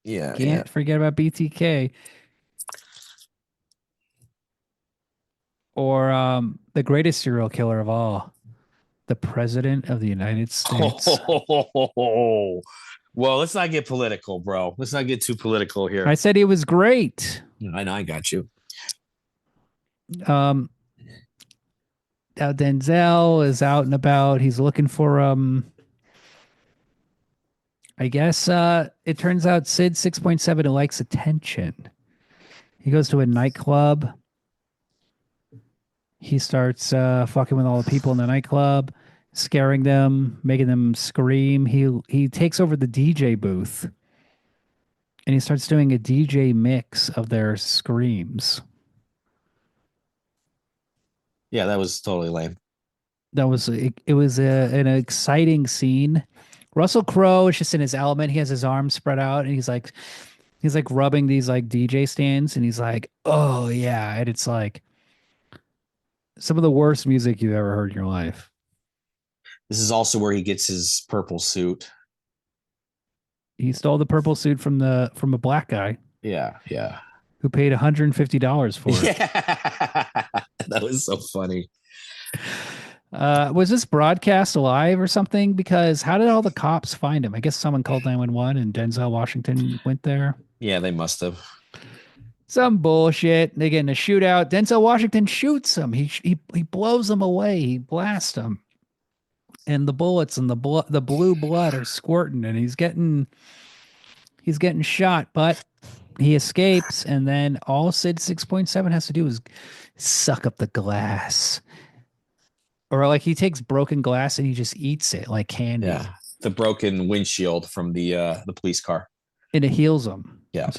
S1: Yeah.
S2: Can't forget about BTK. Or the greatest serial killer of all, the President of the United States.
S1: Well, let's not get political, bro. Let's not get too political
S2: I
S1: here.
S2: said he was great.
S1: I know I got you.
S2: Um, Now Denzel is out and about. He's looking for I guess it turns out Sid 6.7 likes attention. He goes to a nightclub. He starts fucking with all the people in the nightclub, scaring them, making them scream. He takes over the DJ booth and he starts doing a DJ mix of their screams.
S1: Yeah, that was totally lame.
S2: It was an exciting scene. Russell Crowe is just in his element. He has his arms spread out and he's like rubbing these like DJ stands and he's like, "Oh yeah." And it's like some of the worst music you've ever heard in your life.
S1: This is also where he gets his purple suit.
S2: He stole the purple suit from a black guy
S1: Yeah.
S2: who paid $150 for it.
S1: Yeah. That was so funny.
S2: Was this broadcast live or something? Because how did all the cops find him? I guess someone called 911 and Denzel Washington went there.
S1: Yeah, they must have.
S2: Some bullshit. They get in a shootout. Denzel Washington shoots him. He blows him away. He blasts him, and the bullets and the blue blood are squirting, and he's getting shot, but he escapes. And then all Sid 6.7 has to do is suck up the glass, or like he takes broken glass and he just eats it like candy,
S1: Yeah. The broken windshield from the police car.
S2: and it heals him.
S1: Yeah.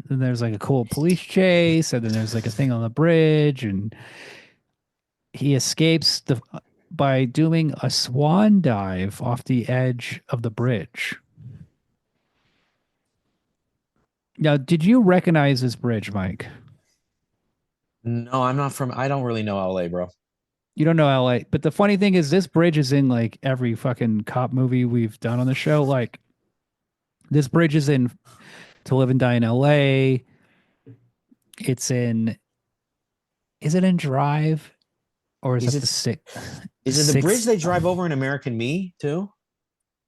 S2: Then there's like a cool police chase, and then there's like a thing on the bridge, and he escapes by doing a swan dive off the edge of the bridge. Now, did you recognize this bridge, Mike?
S1: No, I don't really know LA, bro.
S2: You don't know LA, but the funny thing is, this bridge is in like every fucking cop movie we've done on the show. Like, this bridge is in To Live and Die in LA. It's in, is it in Drive? Or is
S1: Is
S2: that
S1: it
S2: the
S1: is it the bridge
S2: six?
S1: they drive over in American Me too?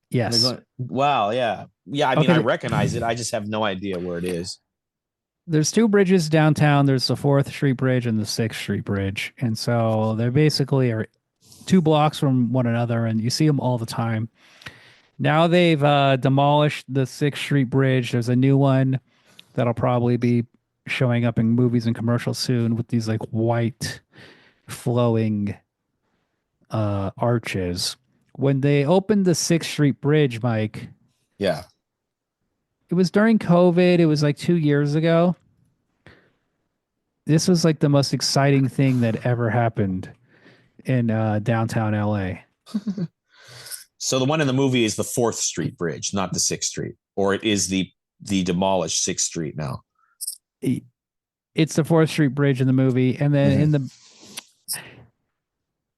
S2: Yes.
S1: Wow, yeah. Yeah, I mean I
S2: Okay.
S1: recognize it. I just have no idea where it is.
S2: There's two bridges downtown. There's the 4th Street Bridge and the 6th Street Bridge. And so they basically are 2 blocks from one another, and you see them all the time. Now they've demolished the 6th Street Bridge. There's a new one that'll probably be showing up in movies and commercials soon with these like white flowing arches. When they opened the 6th Street Bridge, Mike,
S1: Yeah.
S2: It was during COVID. It was like 2 years ago. This was like the most exciting thing that ever happened in downtown LA.
S1: So the one in the movie is the Fourth Street Bridge, not the Sixth Street, or it is the demolished Sixth Street now.
S2: It's the Fourth Street Bridge in the movie, and then in the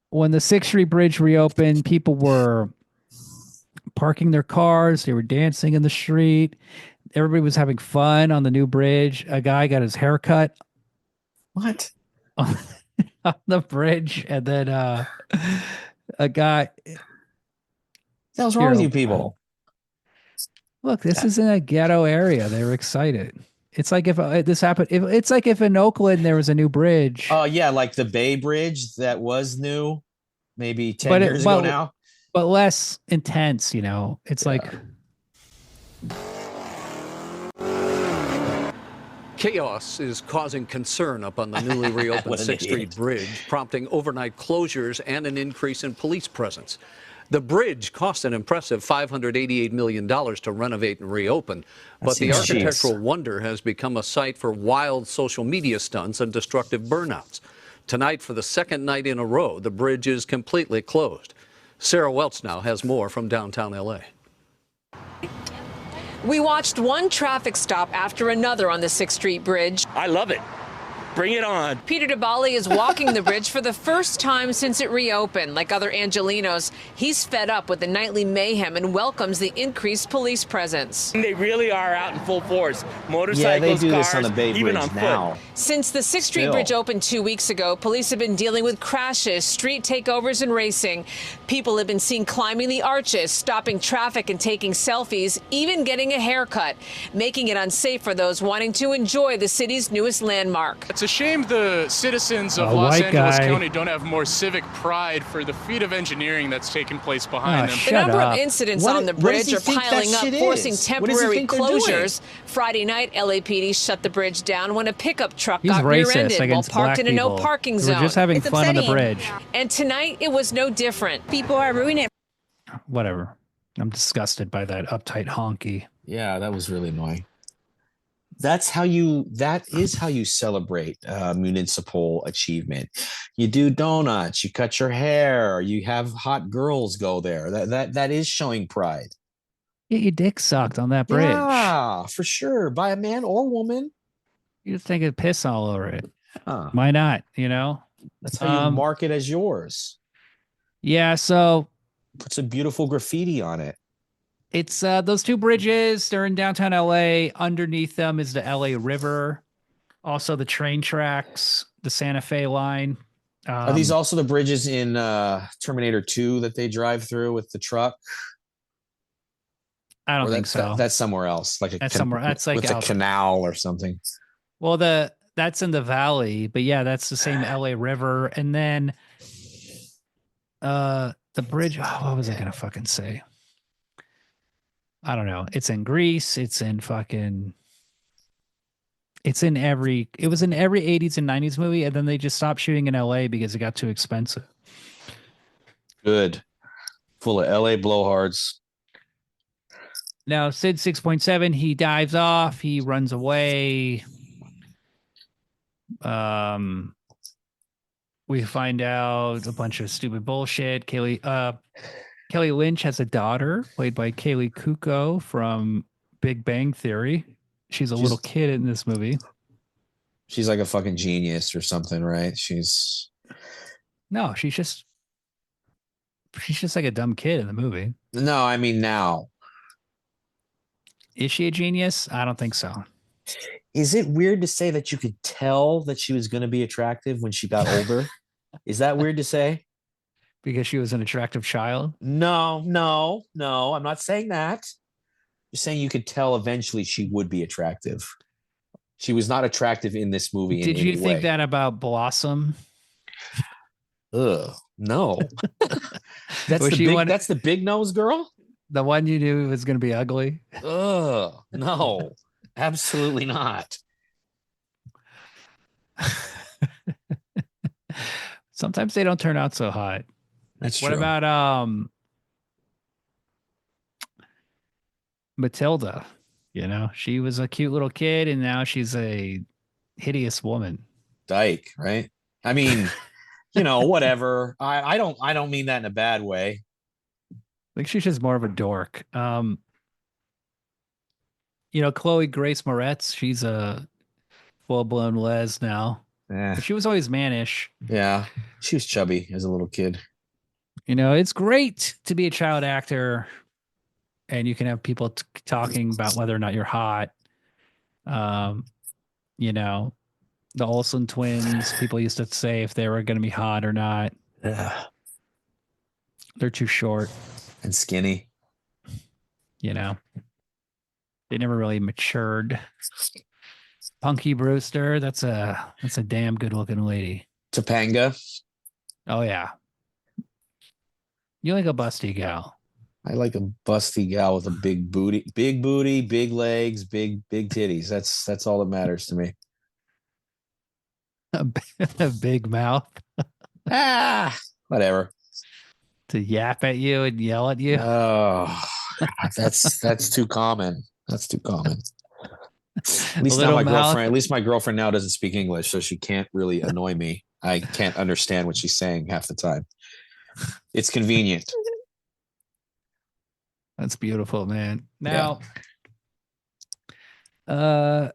S2: when the Sixth Street Bridge reopened, people were parking their cars. They were dancing in the street. Everybody was having fun on the new bridge. A guy got his hair cut
S1: What?
S2: on the bridge, and then a guy.
S1: What the hell's wrong with you people?
S2: Look, this is in a ghetto area. They were excited. It's like if this happened. It's like if in Oakland there was a new bridge.
S1: Oh yeah, like the Bay Bridge that was new, maybe 10 years ago now,
S2: but less intense. You know, it's like
S3: chaos is causing concern up on the newly reopened Sixth Street Bridge, prompting overnight closures and an increase in police presence. The bridge cost an impressive $588 million to renovate and reopen, but the architectural wonder has become a site for wild social media stunts and destructive burnouts. Tonight, for the second night in a row, the bridge is completely closed. Sarah Welch now has more from downtown LA.
S4: We watched one traffic stop after another on the 6th Street Bridge.
S5: I love it. Bring it on.
S4: Peter DiBali is walking the bridge for the first time since it reopened. Like other Angelinos, he's fed up with the nightly mayhem and welcomes the increased police presence.
S5: They really are out in full force. Motorcycles,
S1: yeah, they do
S5: cars,
S1: this on the Bay
S5: even
S1: Bridge
S5: on foot.
S1: now.
S4: Since the 6th Street Bridge opened 2 weeks ago, police have been dealing with crashes, street takeovers, and racing. People have been seen climbing the arches, stopping traffic and taking selfies, even getting a haircut, making it unsafe for those wanting to enjoy the city's newest landmark.
S6: It's a shame the citizens of Los Angeles County don't have more civic pride for the feat of engineering that's taking place behind them.
S4: The number of incidents on the bridge are piling up, forcing temporary closures. Friday night, LAPD shut the bridge down when a pickup truck got rear-ended while parked in a no parking zone.
S2: We're just having fun on the bridge.
S4: And tonight, it was no different.
S7: People are ruining it.
S2: Whatever. I'm disgusted by that uptight honky.
S1: Yeah, that was really annoying. That is how you celebrate municipal achievement. You do donuts, you cut your hair, you have hot girls go there. That is showing pride.
S2: Get your dick sucked on that bridge.
S1: Yeah, for sure. By a man or woman.
S2: You think it'd piss all over it. Why not? You know?
S1: That's how you mark it as yours.
S2: Yeah, so
S1: put some beautiful graffiti on it.
S2: It's those two bridges. They're in downtown LA. Underneath them is the LA River. Also the train tracks, the Santa Fe line.
S1: Are these also the bridges in Terminator 2 that they drive through with the truck?
S2: I don't think so.
S1: That's somewhere else. Like
S2: that's somewhere. That's like
S1: with a canal or something.
S2: Well, that's in the valley, but yeah, that's the same LA River. And then the bridge. Oh, what was I gonna fucking say? I don't know. It's in Greece. It's in fucking. It was in every 80s and 90s movie, and then they just stopped shooting in LA because it got too expensive.
S1: Good. Full of LA blowhards.
S2: Now, Sid 6.7, he dives off, he runs away. We find out a bunch of stupid bullshit. Kelly Lynch has a daughter played by Kaylee Kuko from Big Bang Theory. She's a little kid in this movie.
S1: She's like a fucking genius or something, right?
S2: No, she's just like a dumb kid in the movie.
S1: No, I mean now.
S2: Is she a genius? I don't think so.
S1: Is it weird to say that you could tell that she was going to be attractive when she got older? Is that weird to say?
S2: Because she was an attractive child?
S1: No. I'm not saying that. Just saying you could tell eventually she would be attractive. She was not attractive in this movie.
S2: Did you think that about Blossom?
S1: Ugh, no. That's the big nose girl?
S2: The one you knew was going to be ugly?
S1: Ugh, no. Absolutely not.
S2: Sometimes they don't turn out so hot.
S1: That's true.
S2: What about Matilda? You know, she was a cute little kid, and now she's a hideous woman.
S1: Dyke, right? I mean, whatever. I don't mean that in a bad way.
S2: I think she's just more of a dork. Chloe Grace Moretz, she's a full-blown les now.
S1: Eh,
S2: But she was always mannish.
S1: yeah, she was chubby as a little kid.
S2: It's great to be a child actor and you can have people talking about whether or not you're hot. Um, the Olsen twins, people used to say if they were going to be hot or not.
S1: Yeah.
S2: They're too short.
S1: And skinny.
S2: They never really matured. Punky Brewster, that's a damn good looking lady.
S1: Topanga.
S2: Oh yeah. You like a busty gal.
S1: I like a busty gal with a big booty, big legs, big titties. That's all that matters to me.
S2: A big mouth.
S1: Whatever.
S2: To yap at you and yell at you.
S1: Oh, that's too common. That's too common. At least now at least my girlfriend now doesn't speak English, so she can't really annoy me. I can't understand what she's saying half the time. It's convenient.
S2: That's beautiful, man. Now, what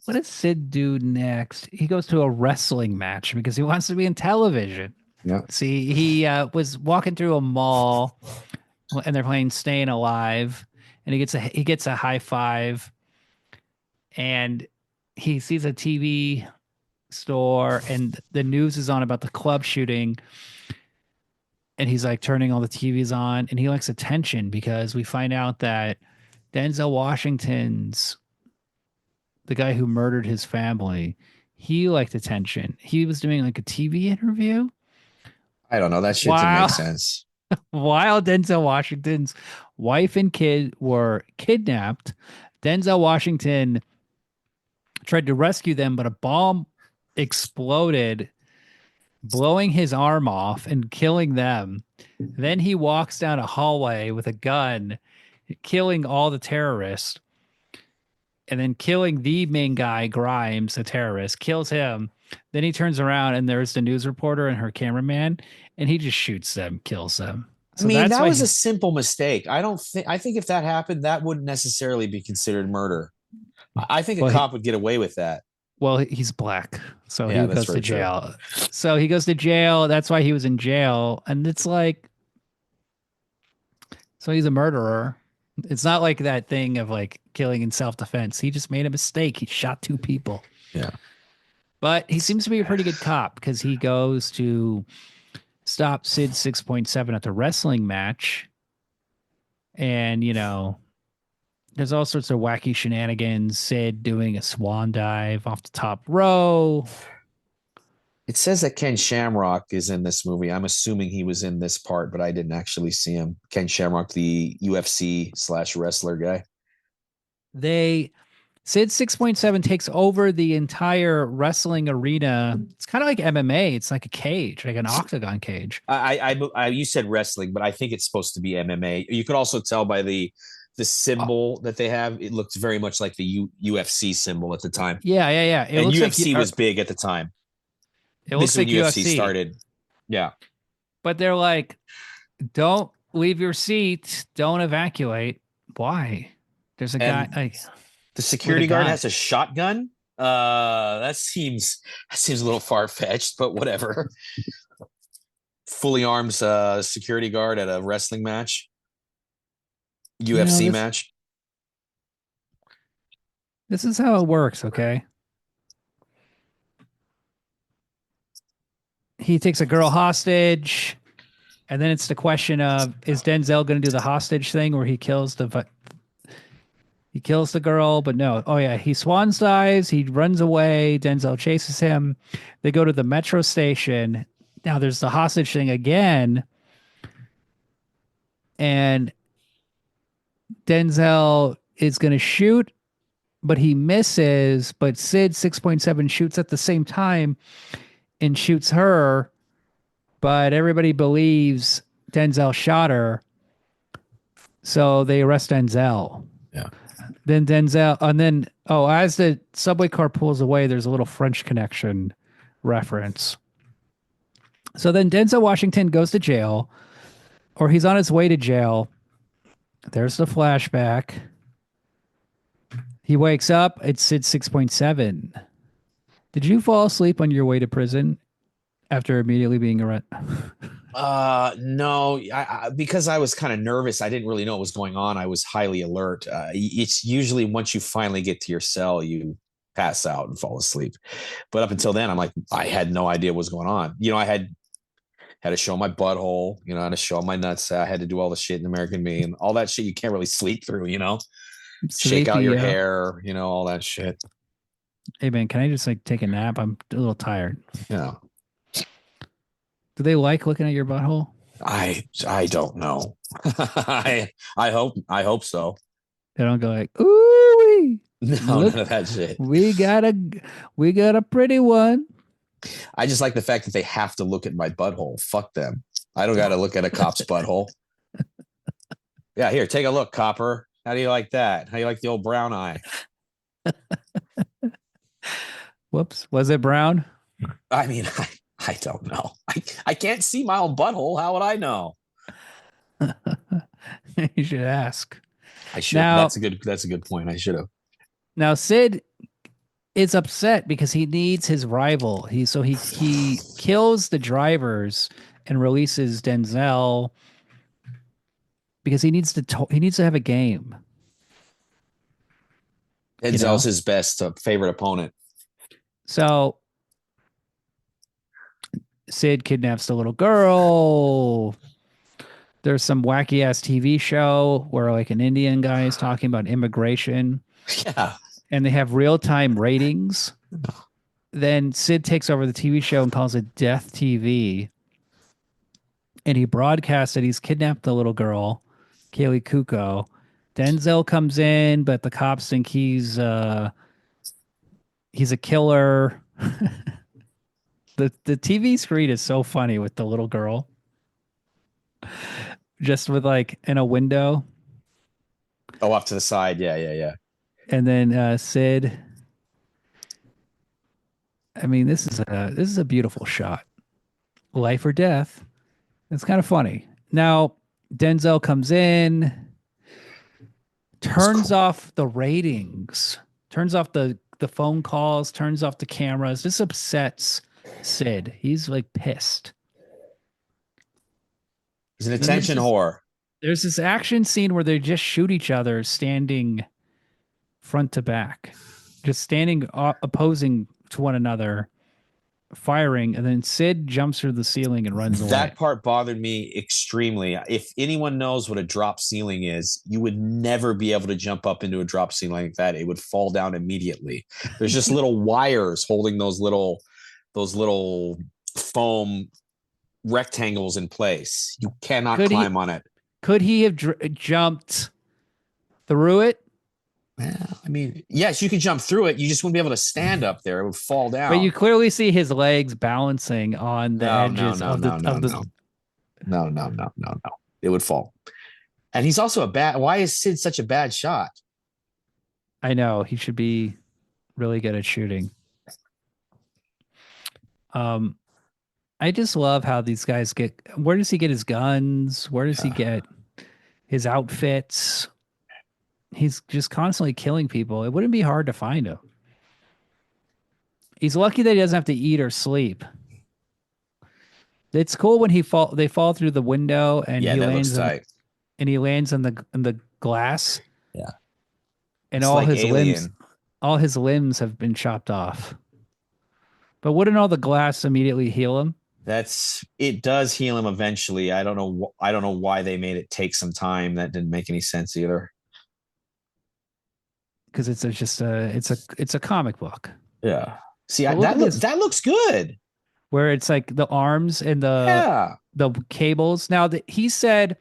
S2: does Sid do next? He goes to a wrestling match because he wants to be in television.
S1: Yeah.
S2: See, he was walking through a mall and they're playing Staying Alive, and he gets a high five, and he sees a TV store and the news is on about the club shooting. And he's like turning all the TVs on, and he likes attention because we find out that Denzel Washington's the guy who murdered his family. He liked attention. He was doing like a TV interview.
S1: I don't know. That shit didn't make sense.
S2: While Denzel Washington's wife and kid were kidnapped, Denzel Washington tried to rescue them, but a bomb exploded, blowing his arm off and killing them. Then he walks down a hallway with a gun, killing all the terrorists, and then killing the main guy, Grimes, a terrorist, kills him. Then he turns around and there's the news reporter and her cameraman, and he just shoots them, kills them.
S1: So that was a simple mistake. I think if that happened, that wouldn't necessarily be considered murder. I think a cop would get away with that.
S2: Well, he's black, so he goes to jail. So he goes to jail. That's why he was in jail. And it's like, so he's a murderer. It's not like that thing of like killing in self-defense. He just made a mistake. He shot 2 people.
S1: Yeah.
S2: But he seems to be a pretty good cop because he goes to stop Sid 6.7 at the wrestling match. And, there's all sorts of wacky shenanigans. Sid doing a swan dive off the top row.
S1: It says that Ken Shamrock is in this movie. I'm assuming he was in this part, but I didn't actually see him. Ken Shamrock, the UFC/wrestler guy.
S2: Sid 6.7 takes over the entire wrestling arena. It's kind of like MMA. It's like a cage, like an octagon cage.
S1: You said wrestling, but I think it's supposed to be MMA. You could also tell by the symbol that they have. It looks very much like the UFC symbol at the time.
S2: Yeah.
S1: And UFC was big at the time.
S2: It looks like
S1: UFC started. Yeah.
S2: But they're like, don't leave your seat. Don't evacuate. Why? There's a guy like
S1: the security guard has a shotgun. That seems a little far-fetched, but whatever. Fully armed security guard at a wrestling match. UFC match.
S2: This is how it works, okay? He takes a girl hostage, and then it's the question of, is Denzel going to do the hostage thing where he kills the girl? But no. Oh yeah, he swan dives, he runs away, Denzel chases him. They go to the metro station. Now there's the hostage thing again, and Denzel is going to shoot, but he misses. But Sid 6.7 shoots at the same time and shoots her. But everybody believes Denzel shot her. So they arrest Denzel.
S1: Yeah.
S2: Then Denzel, and then as the subway car pulls away, there's a little French Connection reference. So then Denzel Washington goes to jail, or he's on his way to jail. There's the flashback. He wakes up. It's Sid 6.7. Did you fall asleep on your way to prison after immediately being arrested?
S1: No, because I was kind of nervous. I didn't really know what was going on. I was highly alert. It's usually once you finally get to your cell, you pass out and fall asleep. But up until then, I'm like, I had no idea what was going on. I had to show my butthole, I had to show my nuts. I had to do all the shit in American Me and all that shit you can't really sleep through, shake out your hair, all that shit.
S2: Hey man, can I just take a nap? I'm a little tired.
S1: Yeah.
S2: Do they like looking at your butthole?
S1: I don't know. I hope so.
S2: They don't go like, ooh,
S1: no, none of that shit.
S2: We got a pretty one.
S1: I just like the fact that they have to look at my butthole. Fuck them. I don't got to look at a cop's butthole. Yeah, here, take a look, copper. How do you like that? How do you like the old brown eye?
S2: Whoops. Was it brown?
S1: I mean, I don't know. I can't see my own butthole. How would I know?
S2: You should ask.
S1: I should. That's a good point. I should have.
S2: Now Sid is upset because he needs his rival. He kills the drivers and releases Denzel because he needs to have a game.
S1: Denzel's his best favorite opponent.
S2: So Sid kidnaps the little girl. There's some wacky ass TV show where like an Indian guy is talking about immigration.
S1: Yeah.
S2: And they have real-time ratings. Then Sid takes over the TV show and calls it Death TV. And he broadcasts that he's kidnapped the little girl, Kaylee Kuko. Denzel comes in, but the cops think he's a killer. The TV screen is so funny with the little girl. Just with like in a window.
S1: Oh, off to the side. Yeah.
S2: And then Sid. I mean, this is a beautiful shot. Life or death. It's kind of funny. Now, Denzel comes in, turns off the ratings, turns off the phone calls, turns off the cameras. This upsets Sid. He's like pissed.
S1: He's an attention whore.
S2: There's this action scene where they just shoot each other standing front to back, just standing opposing to one another, firing, and then Sid jumps through the ceiling and runs away.
S1: That part bothered me extremely. If anyone knows what a drop ceiling is, you would never be able to jump up into a drop ceiling like that. It would fall down immediately. There's just little wires holding those little foam rectangles in place. You cannot climb on it.
S2: Could he have jumped through it?
S1: Well, I mean, yes, you could jump through it. You just wouldn't be able to stand up there. It would fall down.
S2: But you clearly see his legs balancing on the edges of the.
S1: No. It would fall. And he's also why is Sid such a bad shot?
S2: I know. He should be really good at shooting. I just love how these guys where does he get his guns? Where does he get his outfits? He's just constantly killing people. It wouldn't be hard to find him. He's lucky that he doesn't have to eat or sleep. It's cool when they fall through the window and he lands in the glass.
S1: Yeah.
S2: And all his limbs have been chopped off. But wouldn't all the glass immediately heal him?
S1: It does heal him eventually. I don't know why they made it take some time. That didn't make any sense either.
S2: Because it's a comic book.
S1: Yeah. See, that looks good.
S2: Where it's like the arms and the cables. Now he said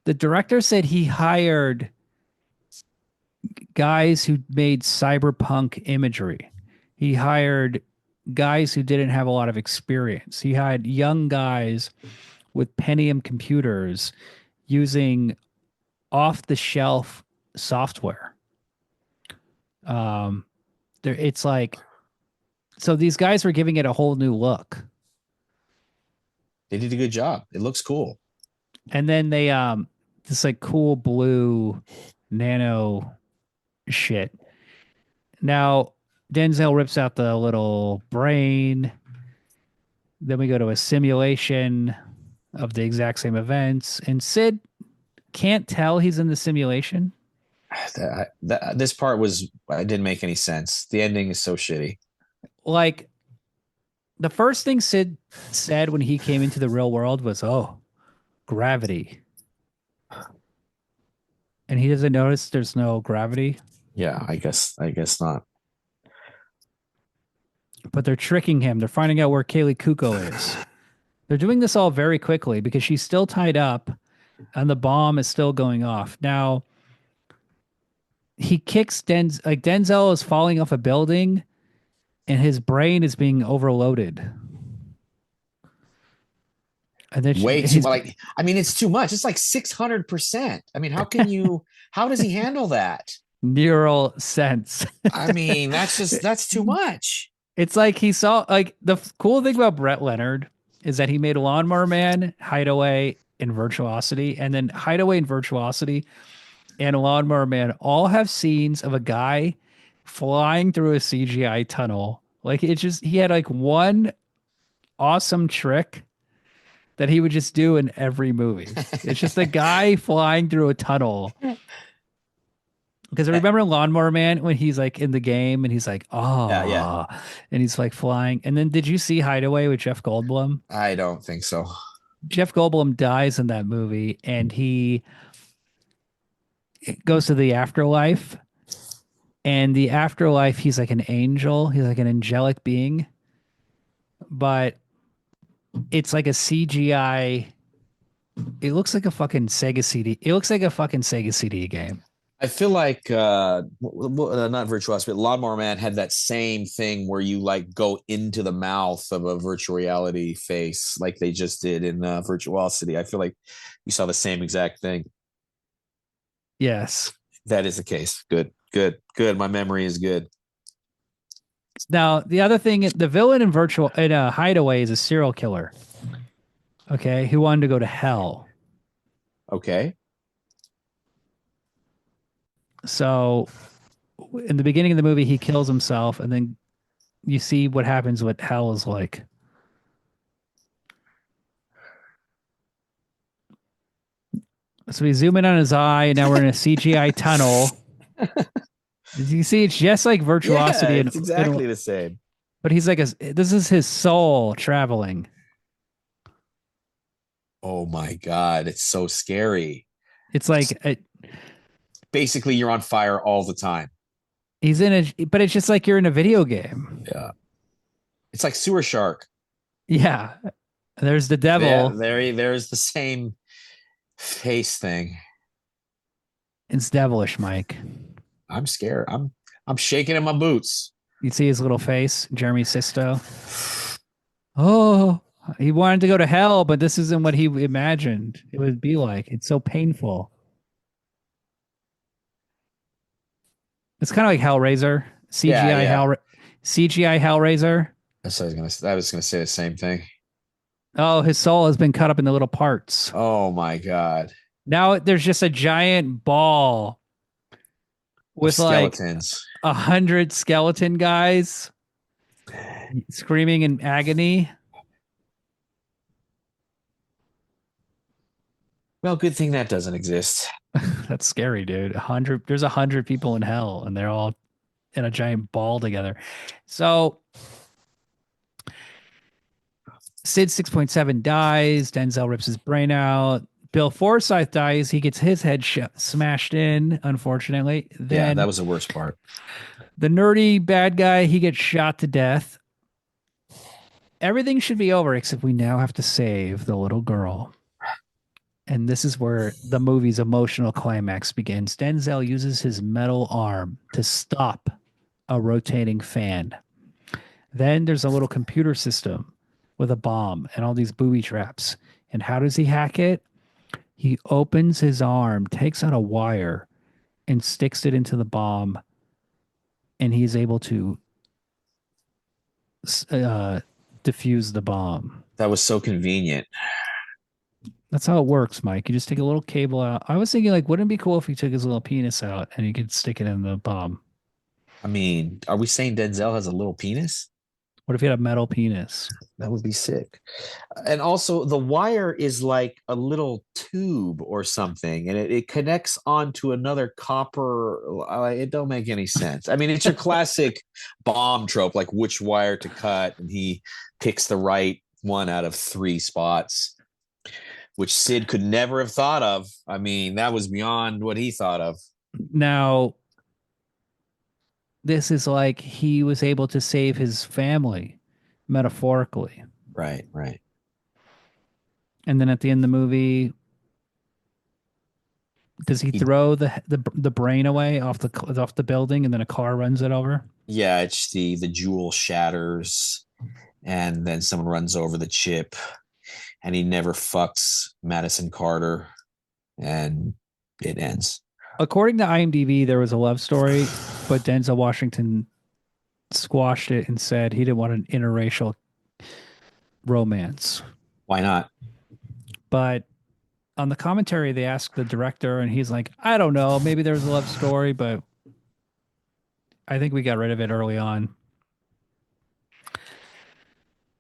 S2: the director said he hired guys who made cyberpunk imagery. He hired guys who didn't have a lot of experience. He hired young guys with Pentium computers using off the shelf software. It's like, so these guys were giving it a whole new look.
S1: They did a good job. It looks cool.
S2: And then they this like cool blue nano shit. Now Denzel rips out the little brain. Then we go to a simulation of the exact same events, and Sid can't tell he's in the simulation.
S1: This part didn't make any sense. The ending is so shitty.
S2: Like, the first thing Sid said when he came into the real world was, "Oh, gravity," and he doesn't notice there's no gravity.
S1: Yeah, I guess not.
S2: But they're tricking him. They're finding out where Kaylee Kuko is. They're doing this all very quickly because she's still tied up and the bomb is still going off. Now, he kicks Denzel is falling off a building and his brain is being overloaded. And then
S1: way too much. I mean, it's too much. It's like 600%. I mean, how does he handle that?
S2: Neural sense.
S1: I mean, that's too much.
S2: It's like he saw, like, the cool thing about Brett Leonard is that he made Lawnmower Man, Hideaway, and Virtuosity. And then Hideaway and Virtuosity and Lawnmower Man all have scenes of a guy flying through a CGI tunnel. Like, he had like one awesome trick that he would just do in every movie. It's just a guy flying through a tunnel. Because I remember Lawnmower Man when he's like in the game and he's like, oh, yeah. And he's like flying. And then did you see Hideaway with Jeff Goldblum?
S1: I don't think so.
S2: Jeff Goldblum dies in that movie and he goes to the afterlife. And the afterlife, he's like an angel. He's like an angelic being. But it's like a CGI. It looks like a fucking Sega CD. It looks like a fucking Sega CD game.
S1: I feel like not Virtuosity, but Lawnmower Man had that same thing where you like go into the mouth of a virtual reality face like they just did in Virtuosity. I feel like you saw the same exact thing.
S2: Yes.
S1: That is the case. Good. My memory is good.
S2: Now, the other thing, the villain in Hideaway is a serial killer. Okay. Who wanted to go to hell.
S1: Okay.
S2: So in the beginning of the movie, he kills himself, and then you see what happens, what hell is like. So we zoom in on his eye, and now we're in a CGI tunnel. You see, it's just like Virtuosity.
S1: Yeah, it's exactly the same.
S2: But he's like, this is his soul traveling.
S1: Oh my God, it's so scary.
S2: It's like...
S1: basically you're on fire all the time.
S2: But it's just like you're in a video game.
S1: Yeah. It's like Sewer Shark.
S2: Yeah. There's the devil.
S1: Yeah, there's the same face thing.
S2: It's devilish, Mike.
S1: I'm scared. I'm shaking in my boots.
S2: You see his little face, Jeremy Sisto. Oh, he wanted to go to hell, but this isn't what he imagined it would be like. It's so painful. It's kind of like Hellraiser, CGI Hellraiser.
S1: I was gonna say the same thing.
S2: Oh, his soul has been cut up into little parts.
S1: Oh my God!
S2: Now there's just a giant ball with skeletons, like 100 skeleton guys screaming in agony.
S1: Well, good thing that doesn't exist.
S2: That's scary, dude. There's 100 people in hell, and they're all in a giant ball together. So Sid 6.7 dies. Denzel rips his brain out. Bill Forsyth dies. He gets his head smashed in, unfortunately. Then
S1: that was the worst part.
S2: The nerdy bad guy, he gets shot to death. Everything should be over, except we now have to save the little girl. And this is where the movie's emotional climax begins. Denzel uses his metal arm to stop a rotating fan. Then there's a little computer system with a bomb and all these booby traps. And how does he hack it? He opens his arm, takes out a wire, and sticks it into the bomb, and he's able to defuse the bomb.
S1: That was so convenient.
S2: That's how it works, Mike. You just take a little cable out. I was thinking, like, wouldn't it be cool if he took his little penis out and he could stick it in the bomb?
S1: I mean, are we saying Denzel has a little penis?
S2: What if he had a metal penis?
S1: That would be sick. And also, the wire is like a little tube or something, and it connects onto another copper. It don't make any sense. I mean, it's your classic bomb trope, like which wire to cut, and he picks the right one out of 3 spots, which Sid could never have thought of. I mean, that was beyond what he thought of.
S2: Now, this is like he was able to save his family, metaphorically.
S1: Right, right.
S2: And then at the end of the movie, does he throw the brain away off the building, and then a car runs it over?
S1: Yeah, it's the jewel shatters, and then someone runs over the chip, and he never fucks Madison Carter, and it ends.
S2: According to IMDb, there was a love story, but Denzel Washington squashed it and said he didn't want an interracial romance.
S1: Why not?
S2: But on the commentary, they asked the director, and he's like, I don't know. Maybe there was a love story, but I think we got rid of it early on.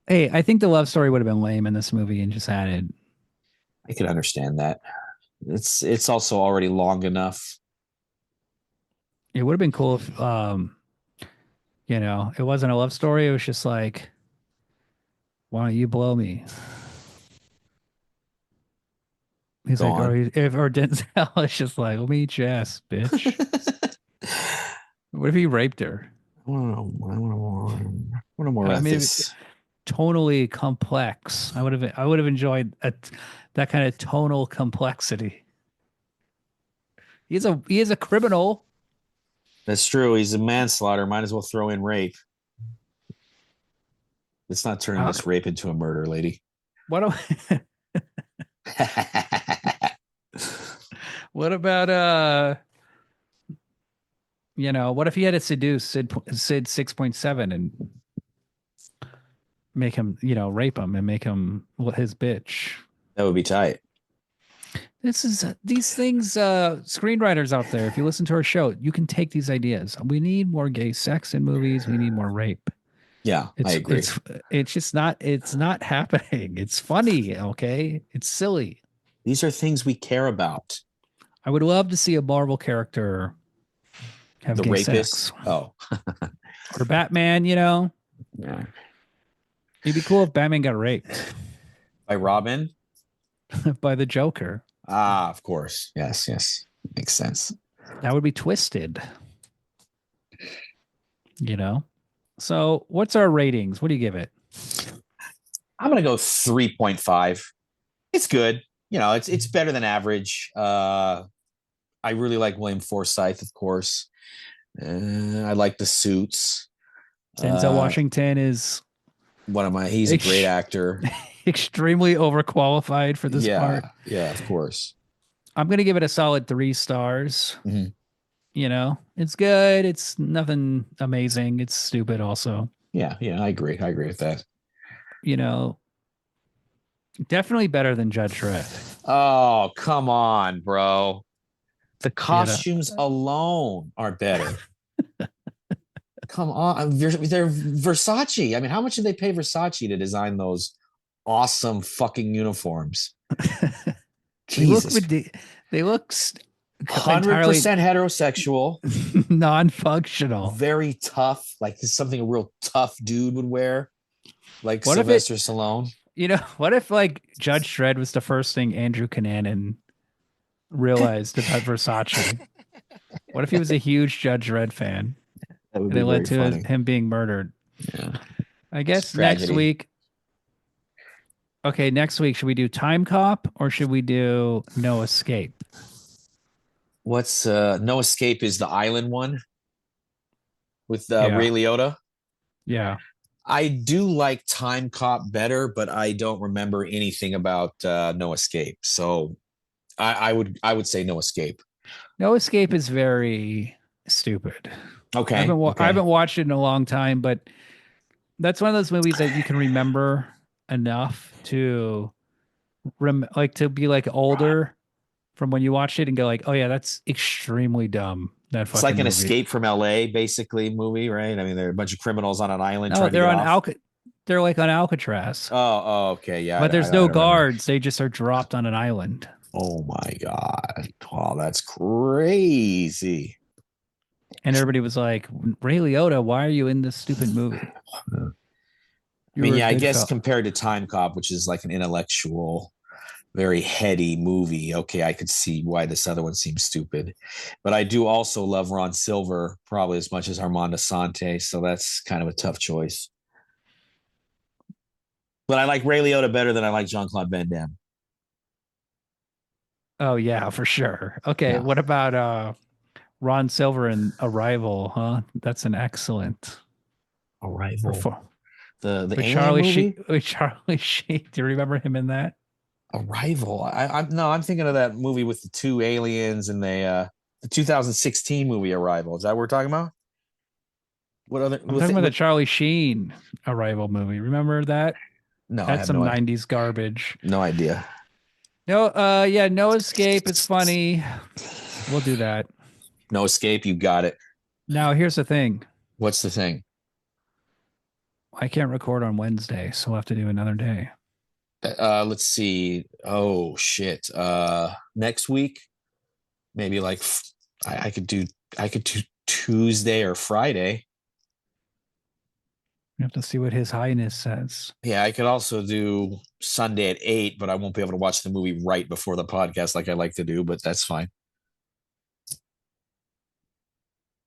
S2: Hey, I think the love story would have been lame in this movie and just added.
S1: I could understand that. It's also already long enough.
S2: It would have been cool if, it wasn't a love story. It was just like, why don't you blow me? He's
S1: Go
S2: like, or Denzel is just like, let me eat your ass, bitch. What if he raped her?
S1: I want to more about this.
S2: Tonally complex. I would have enjoyed that kind of tonal complexity. He is a criminal.
S1: That's true. He's a manslaughter. Might as well throw in rape. Let's not turn this rape into a murder, lady.
S2: What what about what if he had to seduce Sid 6.7 and make him, rape him and make him his bitch?
S1: That would be tight.
S2: These things, screenwriters out there, if you listen to our show, you can take these ideas. We need more gay sex in movies. We need more rape.
S1: Yeah, I agree.
S2: It's just not happening. It's funny. Okay. It's silly.
S1: These are things we care about.
S2: I would love to see a Marvel character have gay
S1: rapist.
S2: Sex.
S1: Oh,
S2: or Batman,
S1: Yeah.
S2: It'd be cool if Batman got raped
S1: by Robin,
S2: by the Joker.
S1: Ah, of course. Yes. Makes sense.
S2: That would be twisted. So what's our ratings? What do you give it?
S1: I'm going to go 3.5. It's good. It's better than average. I really like William Forsythe, of course. I like the suits.
S2: Denzel Washington is
S1: he's a great actor.
S2: Extremely overqualified for this part.
S1: Yeah, of course.
S2: I'm going to give it a solid 3 stars.
S1: Mm-hmm.
S2: It's good. It's nothing amazing. It's stupid also.
S1: Yeah, I agree. I agree with that.
S2: Definitely better than Judge Dredd.
S1: Oh, come on, bro. The costumes alone are better. Come on. They're Versace. I mean, how much did they pay Versace to design those awesome fucking uniforms? Jesus.
S2: They look
S1: 100% heterosexual,
S2: non-functional,
S1: very tough. Like this is something a real tough dude would wear, like Sylvester Stallone.
S2: What if like Judge Dredd was the first thing Andrew Cunanan realized about Versace? What if he was a huge Judge Dredd fan?
S1: That would
S2: and
S1: be
S2: it led to
S1: funny.
S2: him being murdered.
S1: Yeah.
S2: I guess next week. Okay, next week, should we do Time Cop or should we do No Escape?
S1: What's No Escape is the island one with Ray Liotta.
S2: Yeah.
S1: I do like Time Cop better, but I don't remember anything about No Escape. So I would say No Escape.
S2: No Escape is very stupid.
S1: Okay.
S2: I haven't watched it in a long time, but that's one of those movies that you can remember enough to to be like older from when you watched it and go like, oh yeah, that's extremely dumb. That
S1: It's like an
S2: movie.
S1: Escape from LA, basically movie, right? I mean, there are a bunch of criminals on an island.
S2: No,
S1: trying to get off.
S2: They're like on Alcatraz.
S1: Oh, okay, yeah.
S2: But there's no guards. They just are dropped on an island.
S1: Oh my God! Wow, that's crazy.
S2: And everybody was like, Ray Liotta, why are you in this stupid movie?
S1: I mean, yeah, I guess compared to Time Cop, which is like an intellectual, very heady movie, okay, I could see why this other one seems stupid. But I do also love Ron Silver probably as much as Armand Assante, so that's kind of a tough choice. But I like Ray Liotta better than I like Jean-Claude Van Damme.
S2: Oh yeah, for sure. Okay, yeah. What about Ron Silver in Arrival? Huh? That's an excellent
S1: Arrival. The
S2: with
S1: alien
S2: Charlie
S1: movie?
S2: With Charlie Sheen. Do you remember him in that?
S1: Arrival. I'm thinking of that movie with the two aliens and the 2016 movie Arrival. Is that what we're talking about? What other?
S2: I'm talking about the Charlie Sheen Arrival movie. Remember that?
S1: No,
S2: that's some 90s garbage.
S1: No idea.
S2: No, yeah, No Escape is funny. We'll do that.
S1: No Escape, you got it.
S2: Now, here's the thing.
S1: What's the thing?
S2: I can't record on Wednesday, so we'll have to do another day.
S1: Let's see. Oh shit. Next week, maybe like I could do Tuesday or Friday.
S2: You have to see what His Highness says.
S1: Yeah, I could also do Sunday at 8, but I won't be able to watch the movie right before the podcast like I like to do, but that's fine.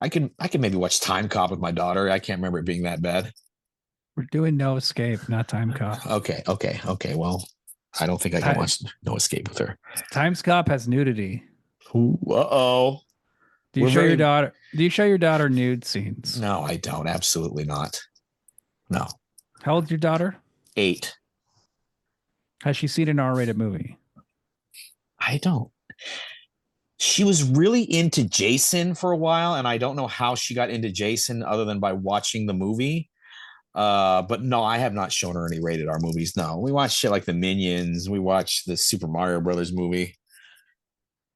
S1: I can maybe watch Time Cop with my daughter. I can't remember it being that bad.
S2: We're doing No Escape, not Time Cop.
S1: Okay. Well, I don't think I can watch No Escape with her.
S2: Time Cop has nudity.
S1: Uh-oh.
S2: Do you show your daughter nude scenes?
S1: No, I don't. Absolutely not. No.
S2: How old's your daughter?
S1: 8.
S2: Has she seen an R-rated movie?
S1: I don't. She was really into Jason for a while, and I don't know how she got into Jason other than by watching the movie. But no, I have not shown her any rated R movies. No, we watched shit like the Minions. We watched the Super Mario Brothers movie.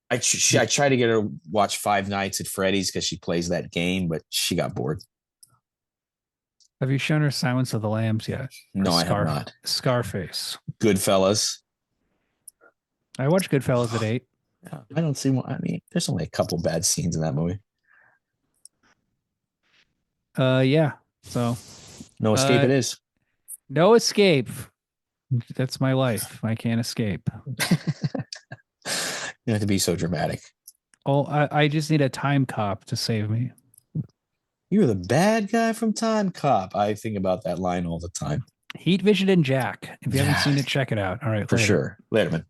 S1: I tried to get her to watch Five Nights at Freddy's because she plays that game, but she got bored.
S2: Have you shown her Silence of the Lambs yet?
S1: No, I have not.
S2: Scarface.
S1: Goodfellas.
S2: I watched Goodfellas at 8.
S1: I don't see one. I mean, there's only a couple bad scenes in that movie.
S2: Yeah. So
S1: No Escape it is.
S2: No Escape. That's my life. I can't escape.
S1: You have to be so dramatic.
S2: Oh, I just need a Time Cop to save me.
S1: You're the bad guy from Time Cop. I think about that line all the time.
S2: Heat Vision and Jack. If you haven't seen it, check it out. All right.
S1: For sure. Later, man.